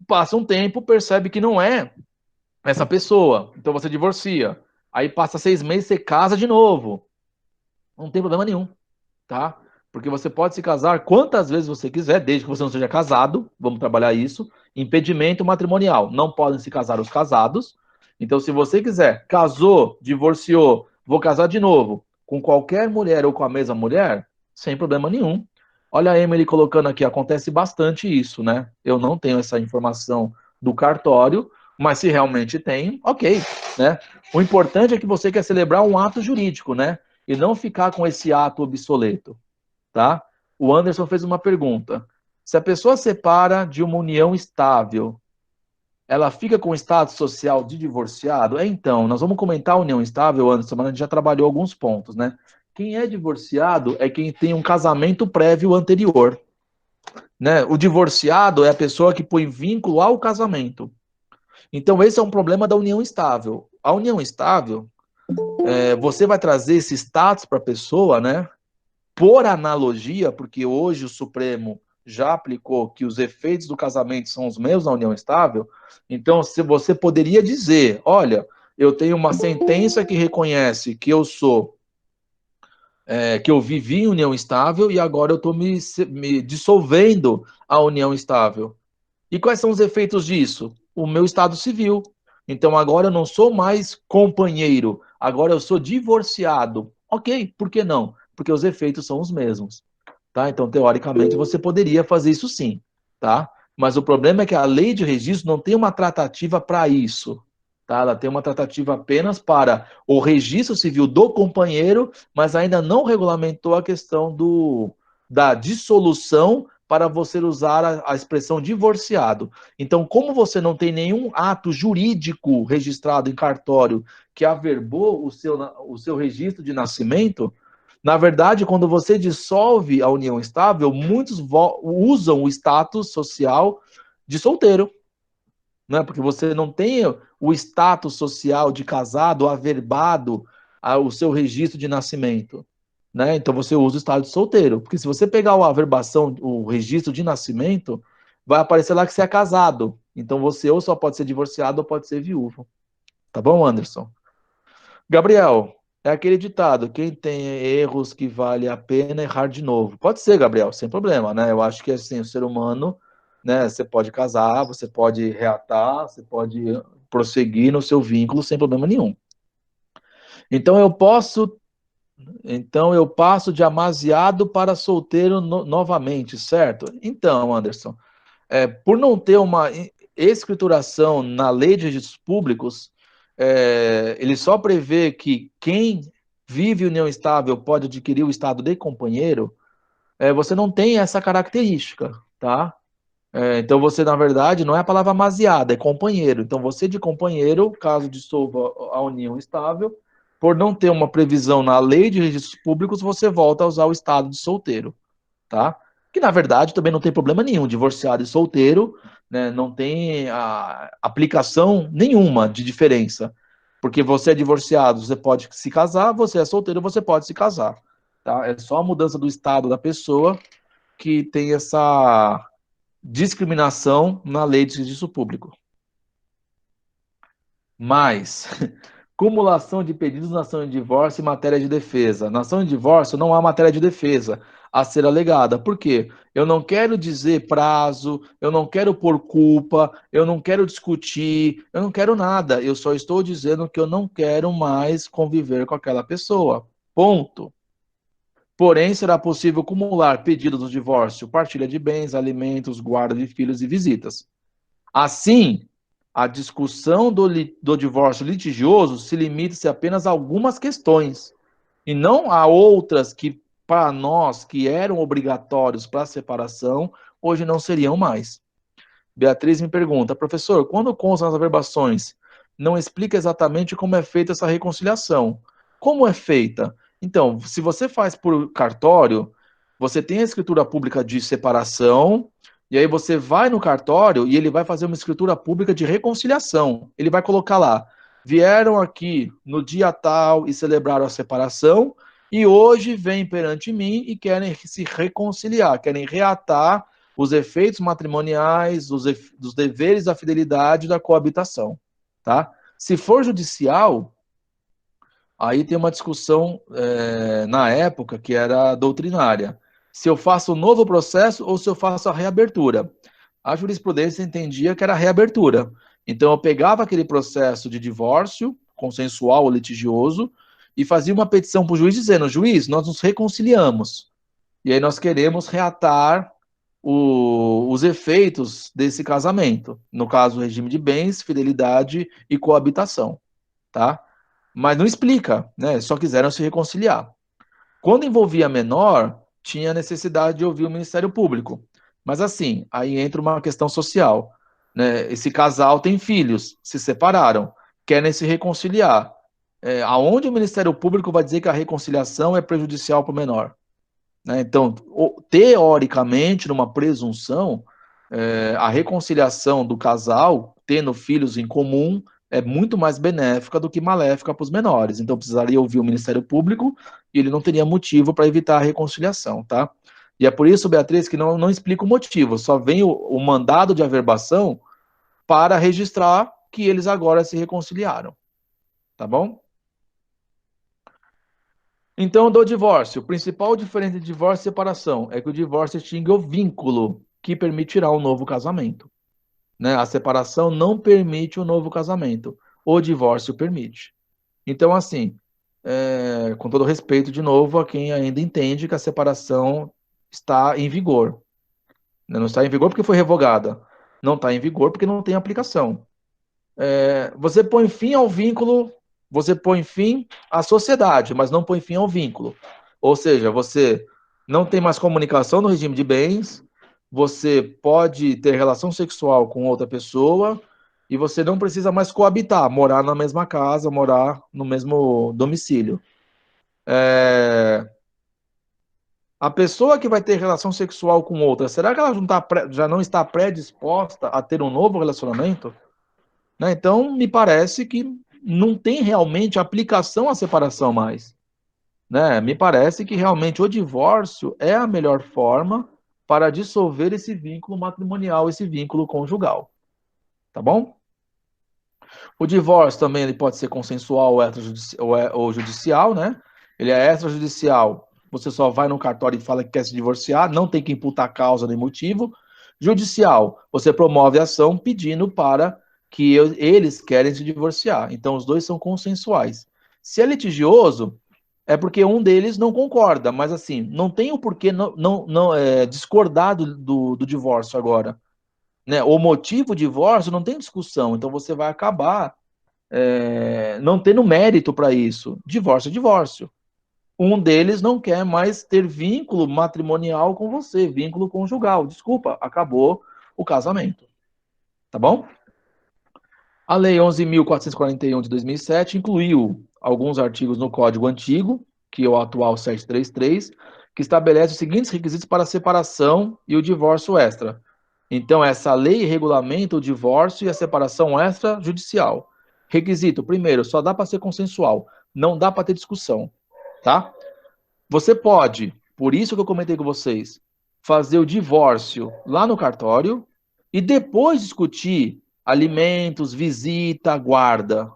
Passa um tempo, percebe que não é essa pessoa, então você divorcia. Aí passa 6 meses, você casa de novo. Não tem problema nenhum, tá? Porque você pode se casar quantas vezes você quiser, desde que você não seja casado, vamos trabalhar isso. Impedimento matrimonial, não podem se casar os casados. Então, se você quiser, casou, divorciou, vou casar de novo, com qualquer mulher ou com a mesma mulher, sem problema nenhum. Olha a Emily colocando aqui, acontece bastante isso, né? Eu não tenho essa informação do cartório, mas se realmente tem, ok, né? O importante é que você quer celebrar um ato jurídico, né? E não ficar com esse ato obsoleto, tá? O Anderson fez uma pergunta. Se a pessoa separa de uma união estável, ela fica com o status social de divorciado? Então, nós vamos comentar a união estável, Anderson, mas a gente já trabalhou alguns pontos, né? Quem é divorciado é quem tem um casamento prévio anterior, né? O divorciado é a pessoa que põe vínculo ao casamento. Então, esse é um problema da união estável. A união estável, você vai trazer esse status para a pessoa, né? Por analogia, porque hoje o Supremo já aplicou que os efeitos do casamento são os mesmos na união estável, então se você poderia dizer, olha, eu tenho uma sentença que reconhece que eu sou, que eu vivi em união estável e agora eu estou me dissolvendo a união estável. E quais são os efeitos disso? O meu estado civil. Então agora eu não sou mais companheiro, agora eu sou divorciado. Ok, por que não? Porque os efeitos são os mesmos. Tá? Então, teoricamente, você poderia fazer isso sim. Tá? Mas o problema é que a lei de registro não tem uma tratativa para isso. Tá? Ela tem uma tratativa apenas para o registro civil do companheiro, mas ainda não regulamentou a questão da dissolução para você usar a expressão divorciado. Então, como você não tem nenhum ato jurídico registrado em cartório que averbou o seu registro de nascimento, na verdade, quando você dissolve a união estável, muitos usam o status social de solteiro, né? Porque você não tem o status social de casado averbado ao seu registro de nascimento. né? Então você usa o estado de solteiro. Porque se você pegar a averbação, o registro de nascimento, vai aparecer lá que você é casado. Então você ou só pode ser divorciado ou pode ser viúvo. Tá bom, Anderson? Gabriel, é aquele ditado: quem tem erros que vale a pena errar de novo. Pode ser, Gabriel, sem problema, né? Eu acho que assim, o ser humano, né? Você pode casar, você pode reatar, você pode prosseguir no seu vínculo sem problema nenhum. Então eu posso Então eu passo de amasiado para solteiro novamente, certo? Então, Anderson, por não ter uma escrituração na lei de registros públicos, ele só prevê que quem vive união estável pode adquirir o estado de companheiro, você não tem essa característica, tá? Então você, na verdade, não é a palavra amasiada, é companheiro. Então você de companheiro, caso dissolva a união estável, por não ter uma previsão na lei de registros públicos, você volta a usar o estado de solteiro, tá? Que na verdade também não tem problema nenhum, divorciado e solteiro, né, não tem aplicação nenhuma de diferença. Porque você é divorciado, você pode se casar, você é solteiro, você pode se casar, tá? É só a mudança do estado da pessoa que tem essa discriminação na lei de serviço público. Mas, cumulação de pedidos na ação de divórcio e matéria de defesa. Na ação de divórcio não há matéria de defesa a ser alegada. Por quê? Eu não quero dizer prazo, eu não quero pôr culpa, eu não quero discutir, eu não quero nada. Eu só estou dizendo que eu não quero mais conviver com aquela pessoa. Ponto. Porém, será possível acumular pedidos do divórcio, partilha de bens, alimentos, guarda de filhos e visitas. Assim, a discussão do divórcio litigioso se limita-se apenas a algumas questões, e não a outras que, para nós, que eram obrigatórios para a separação, hoje não seriam mais. Beatriz me pergunta, professor, quando constam as averbações, não explica exatamente como é feita essa reconciliação. Como é feita? Então, se você faz por cartório, você tem a escritura pública de separação, e aí você vai no cartório e ele vai fazer uma escritura pública de reconciliação. Ele vai colocar lá, vieram aqui no dia tal e celebraram a separação, e hoje vêm perante mim e querem se reconciliar, querem reatar os efeitos matrimoniais, dos deveres da fidelidade da coabitação, tá? Se for judicial, aí tem uma discussão na época que era doutrinária. Se eu faço um novo processo ou se eu faço a reabertura. A jurisprudência entendia que era a reabertura. Então eu pegava aquele processo de divórcio consensual ou litigioso e fazia uma petição para o juiz dizendo: juiz, nós nos reconciliamos. E aí nós queremos reatar os efeitos desse casamento. No caso, o regime de bens, fidelidade e coabitação, tá? Mas não explica, né? Só quiseram se reconciliar. Quando envolvia menor, tinha necessidade de ouvir o Ministério Público. Mas assim, aí entra uma questão social, né? Esse casal tem filhos, se separaram, querem se reconciliar. Aonde o Ministério Público vai dizer que a reconciliação é prejudicial para o menor? Né? Então, teoricamente, numa presunção, a reconciliação do casal, tendo filhos em comum, é muito mais benéfica do que maléfica para os menores. Então, precisaria ouvir o Ministério Público e ele não teria motivo para evitar a reconciliação, tá? E é por isso, Beatriz, que não explica o motivo, só vem o mandado de averbação para registrar que eles agora se reconciliaram, tá bom? Então, do divórcio. O principal diferença de divórcio e separação é que o divórcio extingue o vínculo que permitirá um novo casamento. Né? A separação não permite um novo casamento. O divórcio permite. Então, assim, com todo respeito, de novo, a quem ainda entende que a separação está em vigor. Né? Não está em vigor porque foi revogada. Não está em vigor porque não tem aplicação. Você põe fim ao vínculo, você põe fim à sociedade, mas não põe fim ao vínculo. Ou seja, você não tem mais comunicação no regime de bens, você pode ter relação sexual com outra pessoa e você não precisa mais coabitar, morar na mesma casa, morar no mesmo domicílio. A pessoa que vai ter relação sexual com outra, será que ela já não está predisposta a ter um novo relacionamento? Né? Então, me parece que não tem realmente aplicação à separação mais. né? Me parece que realmente o divórcio é a melhor forma para dissolver esse vínculo matrimonial, esse vínculo conjugal, tá bom? O divórcio também ele pode ser consensual ou, ou judicial, né? Ele é extrajudicial, você só vai no cartório e fala que quer se divorciar, não tem que imputar causa nem motivo. Judicial, você promove a ação pedindo para que eles querem se divorciar. Então, os dois são consensuais. Se é litigioso, é porque um deles não concorda, mas assim, não tem o porquê não discordar do divórcio agora. Né? O motivo divórcio não tem discussão, então você vai acabar não tendo mérito para isso. Divórcio é divórcio. Um deles não quer mais ter vínculo matrimonial com você, vínculo conjugal. Desculpa, acabou o casamento. Tá bom? A Lei 11.441 de 2007 incluiu alguns artigos no Código Antigo, que é o atual 733, que estabelece os seguintes requisitos para a separação e o divórcio extra. Então, essa lei regulamenta o divórcio e a separação extrajudicial. Requisito, primeiro, só dá para ser consensual, não dá para ter discussão, tá? Você pode, por isso que eu comentei com vocês, fazer o divórcio lá no cartório e depois discutir alimentos, visita, guarda,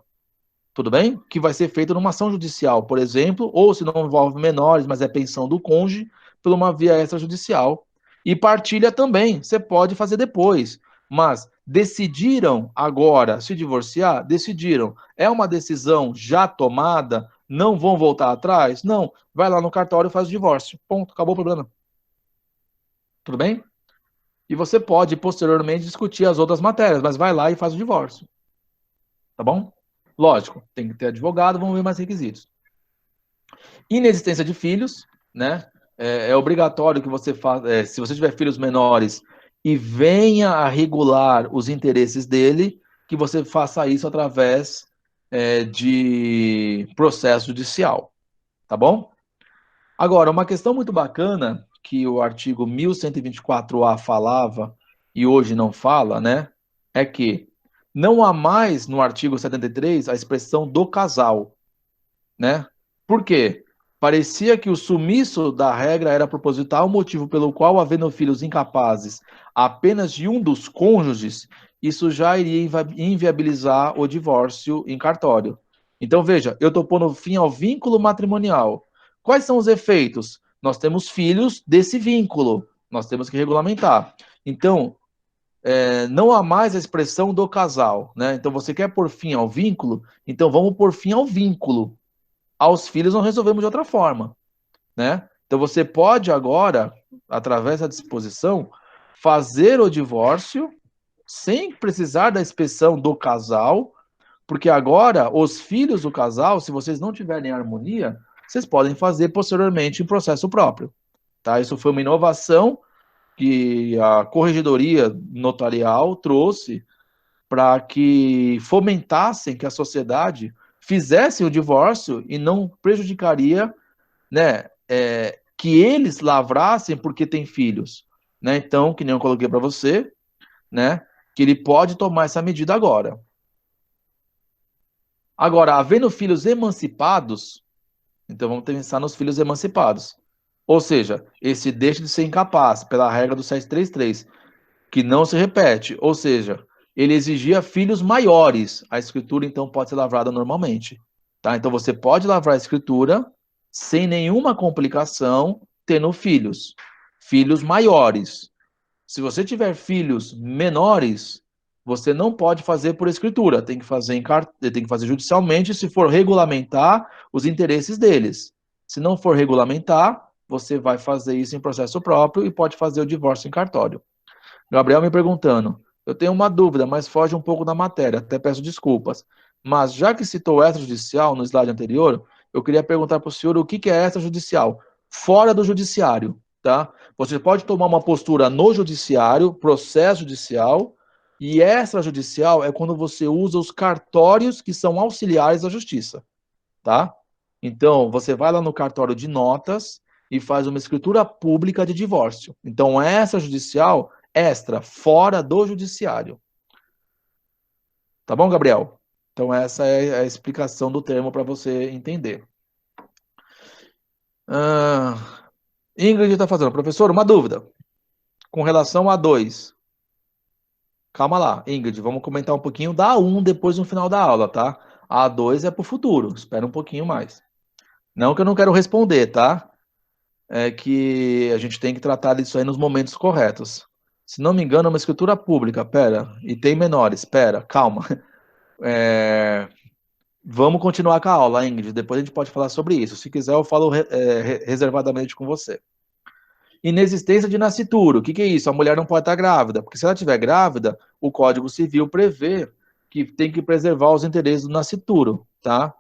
tudo bem? Que vai ser feito numa ação judicial, por exemplo, ou se não envolve menores, mas é pensão do cônjuge, por uma via extrajudicial. E partilha também, você pode fazer depois. Mas decidiram agora se divorciar? Decidiram. É uma decisão já tomada? Não vão voltar atrás? Não. Vai lá no cartório e faz o divórcio. Ponto. Acabou o problema. Tudo bem? E você pode posteriormente discutir as outras matérias, mas vai lá e faz o divórcio. Tá bom? Lógico, tem que ter advogado, vamos ver mais requisitos. Inexistência de filhos, né? É obrigatório que você faça, se você tiver filhos menores e venha a regular os interesses dele, que você faça isso através de processo judicial, tá bom? Agora, uma questão muito bacana que o artigo 1124-A falava e hoje não fala, né? É que não há mais no artigo 73 a expressão do casal, né? Por quê? Parecia que o sumiço da regra era proposital, motivo pelo qual, havendo filhos incapazes apenas de um dos cônjuges, isso já iria inviabilizar o divórcio em cartório. Então, veja, eu estou pondo fim ao vínculo matrimonial. Quais são os efeitos? Nós temos filhos desse vínculo, nós temos que regulamentar. Então, não há mais a expressão do casal, né? Então, você quer pôr fim ao vínculo? Então, vamos pôr fim ao vínculo. Aos filhos não resolvemos de outra forma, né? Então você pode agora, através da disposição, fazer o divórcio sem precisar da inspeção do casal, porque agora os filhos do casal, se vocês não tiverem harmonia, vocês podem fazer posteriormente em processo próprio, tá? Isso foi uma inovação que a corregedoria notarial trouxe para que fomentassem que a sociedade fizesse o divórcio e não prejudicaria, né, que eles lavrassem porque têm filhos, né? Então, que nem eu coloquei para você, né, que ele pode tomar essa medida agora. Agora, havendo filhos emancipados, então vamos pensar nos filhos emancipados. Ou seja, esse deixa de ser incapaz pela regra do 733, que não se repete. Ou seja, ele exigia filhos maiores. A escritura, então, pode ser lavrada normalmente. Tá? Então, você pode lavrar a escritura sem nenhuma complicação, tendo filhos. Filhos maiores. Se você tiver filhos menores, você não pode fazer por escritura. Tem que fazer judicialmente, se for regulamentar os interesses deles. Se não for regulamentar, você vai fazer isso em processo próprio e pode fazer o divórcio em cartório. Gabriel me perguntando, eu tenho uma dúvida, mas foge um pouco da matéria, até peço desculpas. Mas já que citou extrajudicial no slide anterior, eu queria perguntar para o senhor o que é extrajudicial? Fora do judiciário, tá? Você pode tomar uma postura no judiciário, processo judicial, e extrajudicial é quando você usa os cartórios que são auxiliares da justiça, tá? Então, você vai lá no cartório de notas e faz uma escritura pública de divórcio. Então, extrajudicial, extra, fora do judiciário. Tá bom, Gabriel? Então, essa é a explicação do termo para você entender. Ah, Ingrid está fazendo. Professor, uma dúvida. Com relação a 2. Calma lá, Ingrid, vamos comentar um pouquinho da A1 depois no final da aula, tá? A A2 é para o futuro, espera um pouquinho mais. Não que eu não quero responder, tá? É que a gente tem que tratar disso aí nos momentos corretos. Se não me engano, é uma escritura pública, pera, e tem menores, pera, calma. É, vamos continuar com a aula, Ingrid, depois a gente pode falar sobre isso. Se quiser, eu falo reservadamente com você. Inexistência de nascituro. O que é isso? A mulher não pode estar grávida, porque se ela estiver grávida, o Código Civil prevê que tem que preservar os interesses do nascituro, tá?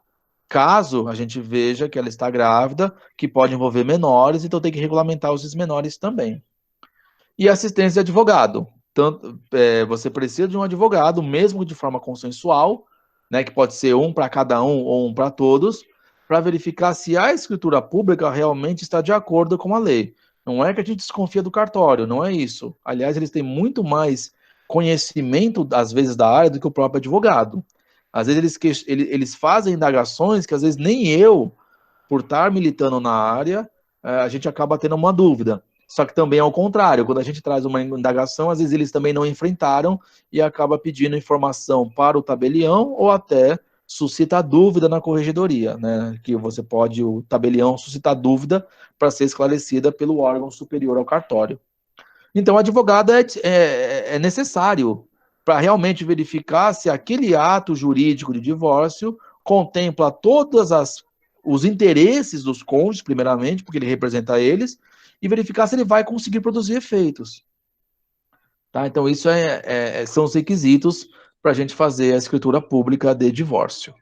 Caso a gente veja que ela está grávida, que pode envolver menores, então tem que regulamentar os menores também. E assistência de advogado. Tanto, você precisa de um advogado, mesmo de forma consensual, né, que pode ser um para cada um ou um para todos, para verificar se a escritura pública realmente está de acordo com a lei. Não é que a gente desconfia do cartório, não é isso. Aliás, eles têm muito mais conhecimento, às vezes, da área do que o próprio advogado. Às vezes eles fazem indagações que às vezes nem eu, por estar militando na área, a gente acaba tendo uma dúvida. Só que também é o contrário, quando a gente traz uma indagação, às vezes eles também não enfrentaram e acaba pedindo informação para o tabelião ou até suscita dúvida na corregedoria, né? Que você pode, o tabelião, suscitar dúvida para ser esclarecida pelo órgão superior ao cartório. Então, o advogado é necessário para realmente verificar se aquele ato jurídico de divórcio contempla todos os interesses dos cônjuges, primeiramente, porque ele representa eles, e verificar se ele vai conseguir produzir efeitos. Tá? Então, isso são os requisitos para a gente fazer a escritura pública de divórcio.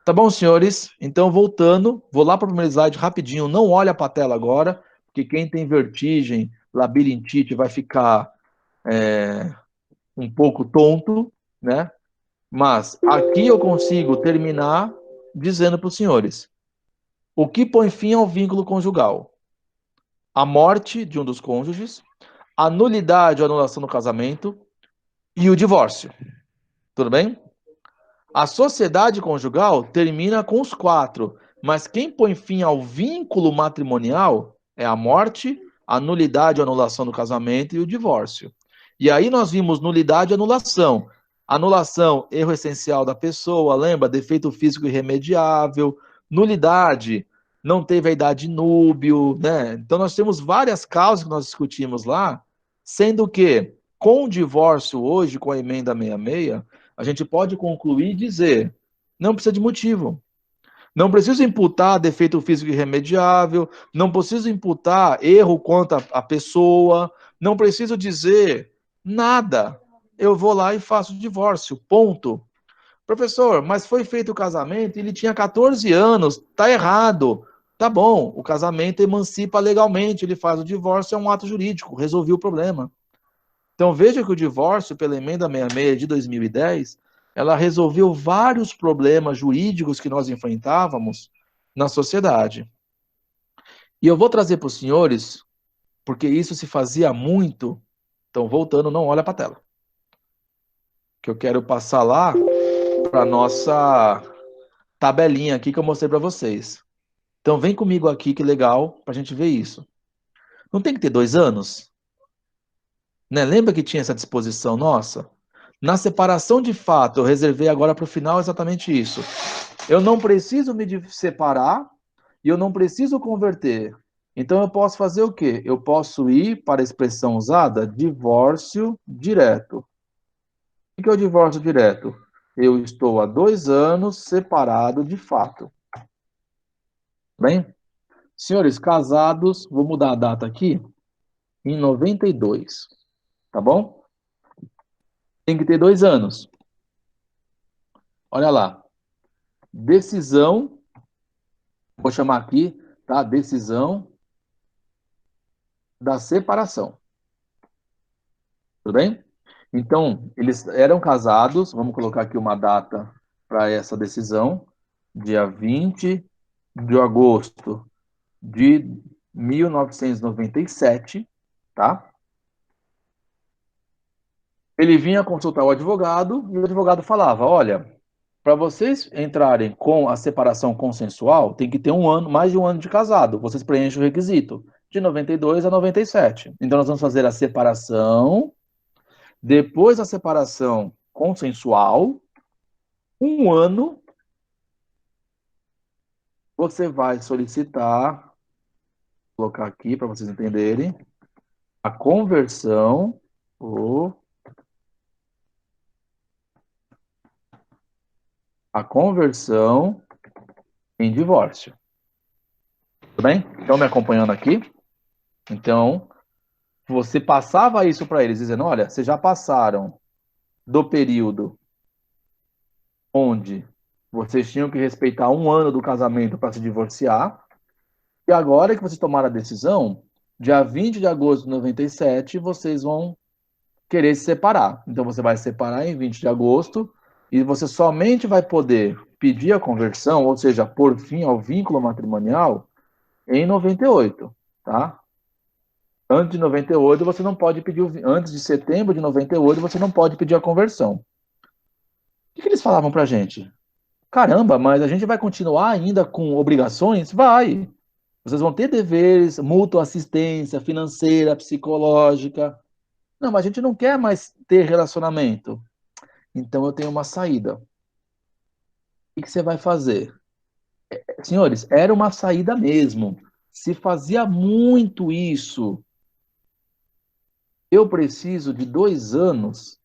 Tá bom, senhores? Então, voltando, vou lá para o primeiro slide rapidinho, não olha para a tela agora, porque quem tem vertigem, labirintite, vai ficar um pouco tonto, né? Mas aqui eu consigo terminar dizendo para os senhores: o que põe fim ao vínculo conjugal? A morte de um dos cônjuges, a nulidade ou anulação do casamento e o divórcio. Tudo bem? A sociedade conjugal termina com os quatro, mas quem põe fim ao vínculo matrimonial é a morte, a nulidade ou anulação do casamento e o divórcio. E aí nós vimos nulidade e anulação. Anulação, erro essencial da pessoa, lembra? Defeito físico irremediável. Nulidade, não teve a idade núbio, né? Então nós temos várias causas que nós discutimos lá, sendo que com o divórcio hoje, com a emenda 66, a gente pode concluir e dizer: não precisa de motivo. Não preciso imputar defeito físico irremediável, não preciso imputar erro contra a pessoa, não preciso dizer nada. Eu vou lá e faço o divórcio, ponto. Professor, mas foi feito o casamento e ele tinha 14 anos, tá errado. Tá bom, o casamento emancipa legalmente, ele faz o divórcio, é um ato jurídico, resolvi o problema. Então veja que o divórcio, pela emenda 66 de 2010, ela resolveu vários problemas jurídicos que nós enfrentávamos na sociedade. E eu vou trazer para os senhores, porque isso se fazia muito. Então, voltando, não olha para a tela. Que eu quero passar lá para a nossa tabelinha aqui que eu mostrei para vocês. Então, vem comigo aqui, que legal, para a gente ver isso. Não tem que ter 2 anos? Né? Lembra que tinha essa disposição nossa? Na separação de fato, eu reservei agora para o final exatamente isso. Eu não preciso me separar e eu não preciso converter. Então eu posso fazer o quê? Eu posso ir para a expressão usada, divórcio direto. O que é o divórcio direto? Eu estou há 2 anos separado de fato. Bem, senhores casados, vou mudar a data aqui, em 92, tá bom? Tem que ter 2 anos. Olha lá, decisão, vou chamar aqui, tá? Decisão da separação. Tudo bem? Então, eles eram casados, vamos colocar aqui uma data para essa decisão, dia 20 de agosto de 1997, tá? Ele vinha consultar o advogado e o advogado falava: olha, Para vocês entrarem com a separação consensual, tem que ter um ano, mais de um ano de casado. Vocês preenchem o requisito de 92 a 97. Então nós vamos fazer a separação, depois da separação consensual, um ano, você vai solicitar, vou colocar aqui para vocês entenderem, a conversão, ou a conversão em divórcio. Tudo bem? Estão me acompanhando aqui? Então, você passava isso para eles, dizendo, olha, vocês já passaram do período onde vocês tinham que respeitar um ano do casamento para se divorciar, e agora que vocês tomaram a decisão, dia 20 de agosto de 97, vocês vão querer se separar. Então você vai se separar em 20 de agosto, e você somente vai poder pedir a conversão, ou seja, pôr fim ao vínculo matrimonial, em 98, tá? Antes de 98, você não pode pedir, antes de setembro de 98, você não pode pedir a conversão. O que eles falavam pra gente? Caramba, mas a gente vai continuar ainda com obrigações? Vai. Vocês vão ter deveres, mútua assistência financeira, psicológica. Não, mas a gente não quer mais ter relacionamento. Então eu tenho uma saída. O que você vai fazer? Senhores, era uma saída mesmo. Se fazia muito isso. Eu preciso de 2 anos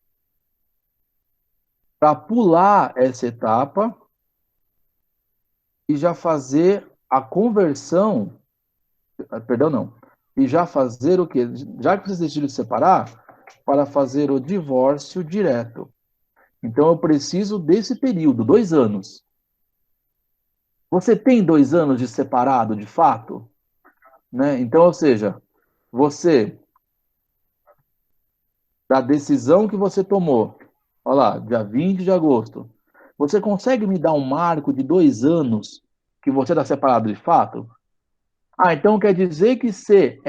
para pular essa etapa e já fazer a conversão, perdão, não, e já fazer o quê? Já que vocês decidiram se separar, para fazer o divórcio direto. Então eu preciso desse período, 2 anos. Você tem 2 anos de separado, de fato? Né? Então, ou seja, você, da decisão que você tomou, olha lá, dia 20 de agosto, você consegue me dar um marco de 2 anos que você está separado de fato? Ah, então quer dizer que se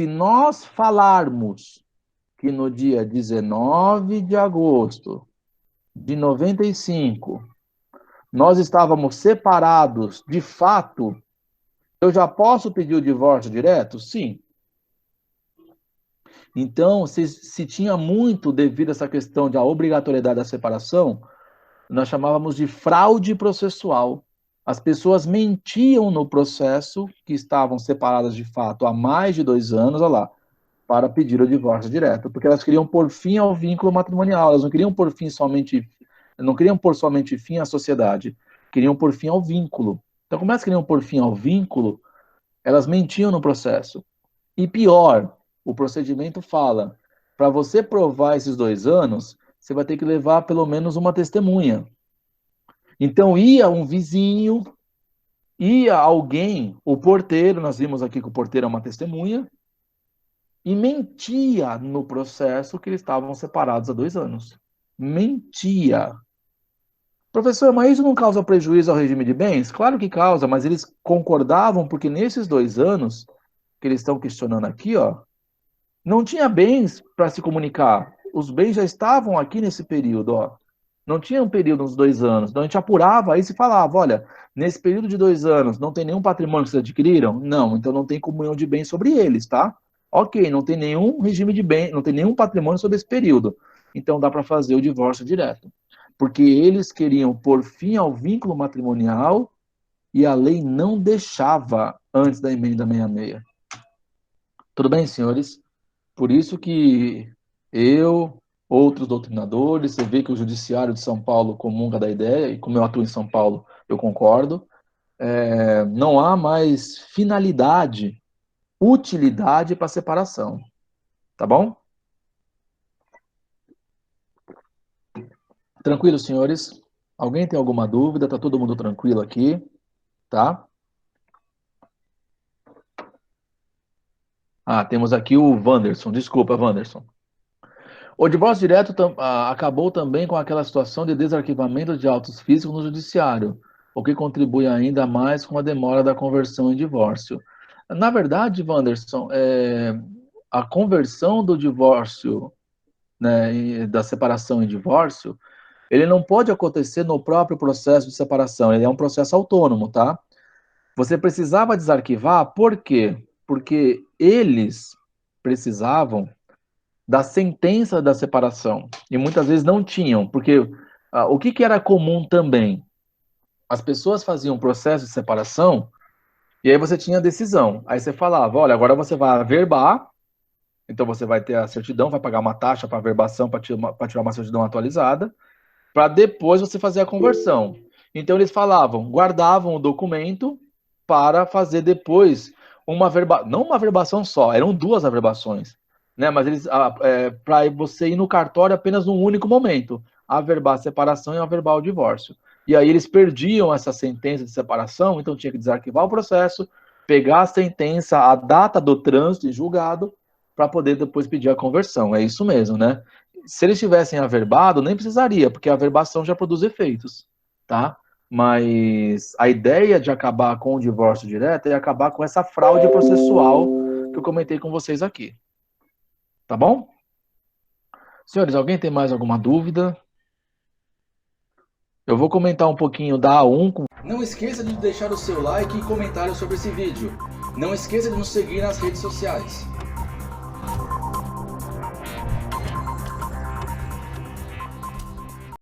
nós falarmos que no dia 19 de agosto de 95 nós estávamos separados de fato, eu já posso pedir o divórcio direto? Sim. Então, se tinha muito devido a essa questão da obrigatoriedade da separação, nós chamávamos de fraude processual. As pessoas mentiam no processo que estavam separadas de fato há mais de 2 anos, olha lá, para pedir o divórcio direto, porque elas queriam pôr fim ao vínculo matrimonial, elas não queriam pôr fim somente, não queriam pôr somente fim à sociedade, queriam pôr fim ao vínculo. Então, como elas queriam pôr fim ao vínculo, elas mentiam no processo. E pior, o procedimento fala, para você provar esses 2 anos, você vai ter que levar pelo menos uma testemunha. Então ia um vizinho, ia alguém, o porteiro, nós vimos aqui que o porteiro é uma testemunha, e mentia no processo que eles estavam separados há 2 anos. Mentia. Professor, mas isso não causa prejuízo ao regime de bens? Claro que causa, mas eles concordavam porque nesses 2 anos que eles estão questionando aqui, ó, não tinha bens para se comunicar. Os bens já estavam aqui nesse período, ó. Não tinha um período uns 2 anos. Então a gente apurava isso e falava, olha, nesse período de 2 anos não tem nenhum patrimônio que vocês adquiriram? Não, então não tem comunhão de bens sobre eles, tá? Ok, não tem nenhum regime de bem, não tem nenhum patrimônio sobre esse período. Então dá para fazer o divórcio direto. Porque eles queriam pôr fim ao vínculo matrimonial e a lei não deixava antes da emenda 66. Tudo bem, senhores? Por isso que eu, outros doutrinadores, você vê que o Judiciário de São Paulo comunga da ideia, e como eu atuo em São Paulo, eu concordo, não há mais finalidade, utilidade para separação. Tá bom? Tranquilo, senhores? Alguém tem alguma dúvida? Tá todo mundo tranquilo aqui? Tá? Ah, temos aqui o Wanderson. Desculpa, Wanderson. O divórcio direto acabou também com aquela situação de desarquivamento de autos físicos no judiciário, o que contribui ainda mais com a demora da conversão em divórcio. Na verdade, Wanderson, a conversão do divórcio, né, da separação em divórcio, ele não pode acontecer no próprio processo de separação, ele é um processo autônomo, tá? Você precisava desarquivar, por quê? Porque eles precisavam da sentença da separação, e muitas vezes não tinham, porque o que, que era comum também? As pessoas faziam um processo de separação, e aí você tinha a decisão. Aí você falava, olha, agora você vai averbar, então você vai ter a certidão, vai pagar uma taxa para averbação, para tirar uma certidão atualizada, para depois você fazer a conversão. Então eles falavam, guardavam o documento para fazer depois não uma averbação só, eram duas averbações, né? Mas eles para você ir no cartório apenas num único momento, averbar a separação e averbar o divórcio. E aí eles perdiam essa sentença de separação, então tinha que desarquivar o processo, pegar a sentença, a data do trânsito e julgado, para poder depois pedir a conversão. É isso mesmo, né? Se eles tivessem averbado, nem precisaria, porque a averbação já produz efeitos, tá? Mas a ideia de acabar com o divórcio direto é acabar com essa fraude processual que eu comentei com vocês aqui. Tá bom? Senhores, alguém tem mais alguma dúvida? Eu vou comentar um pouquinho da A1. Não esqueça de deixar o seu like e comentário sobre esse vídeo. Não esqueça de nos seguir nas redes sociais.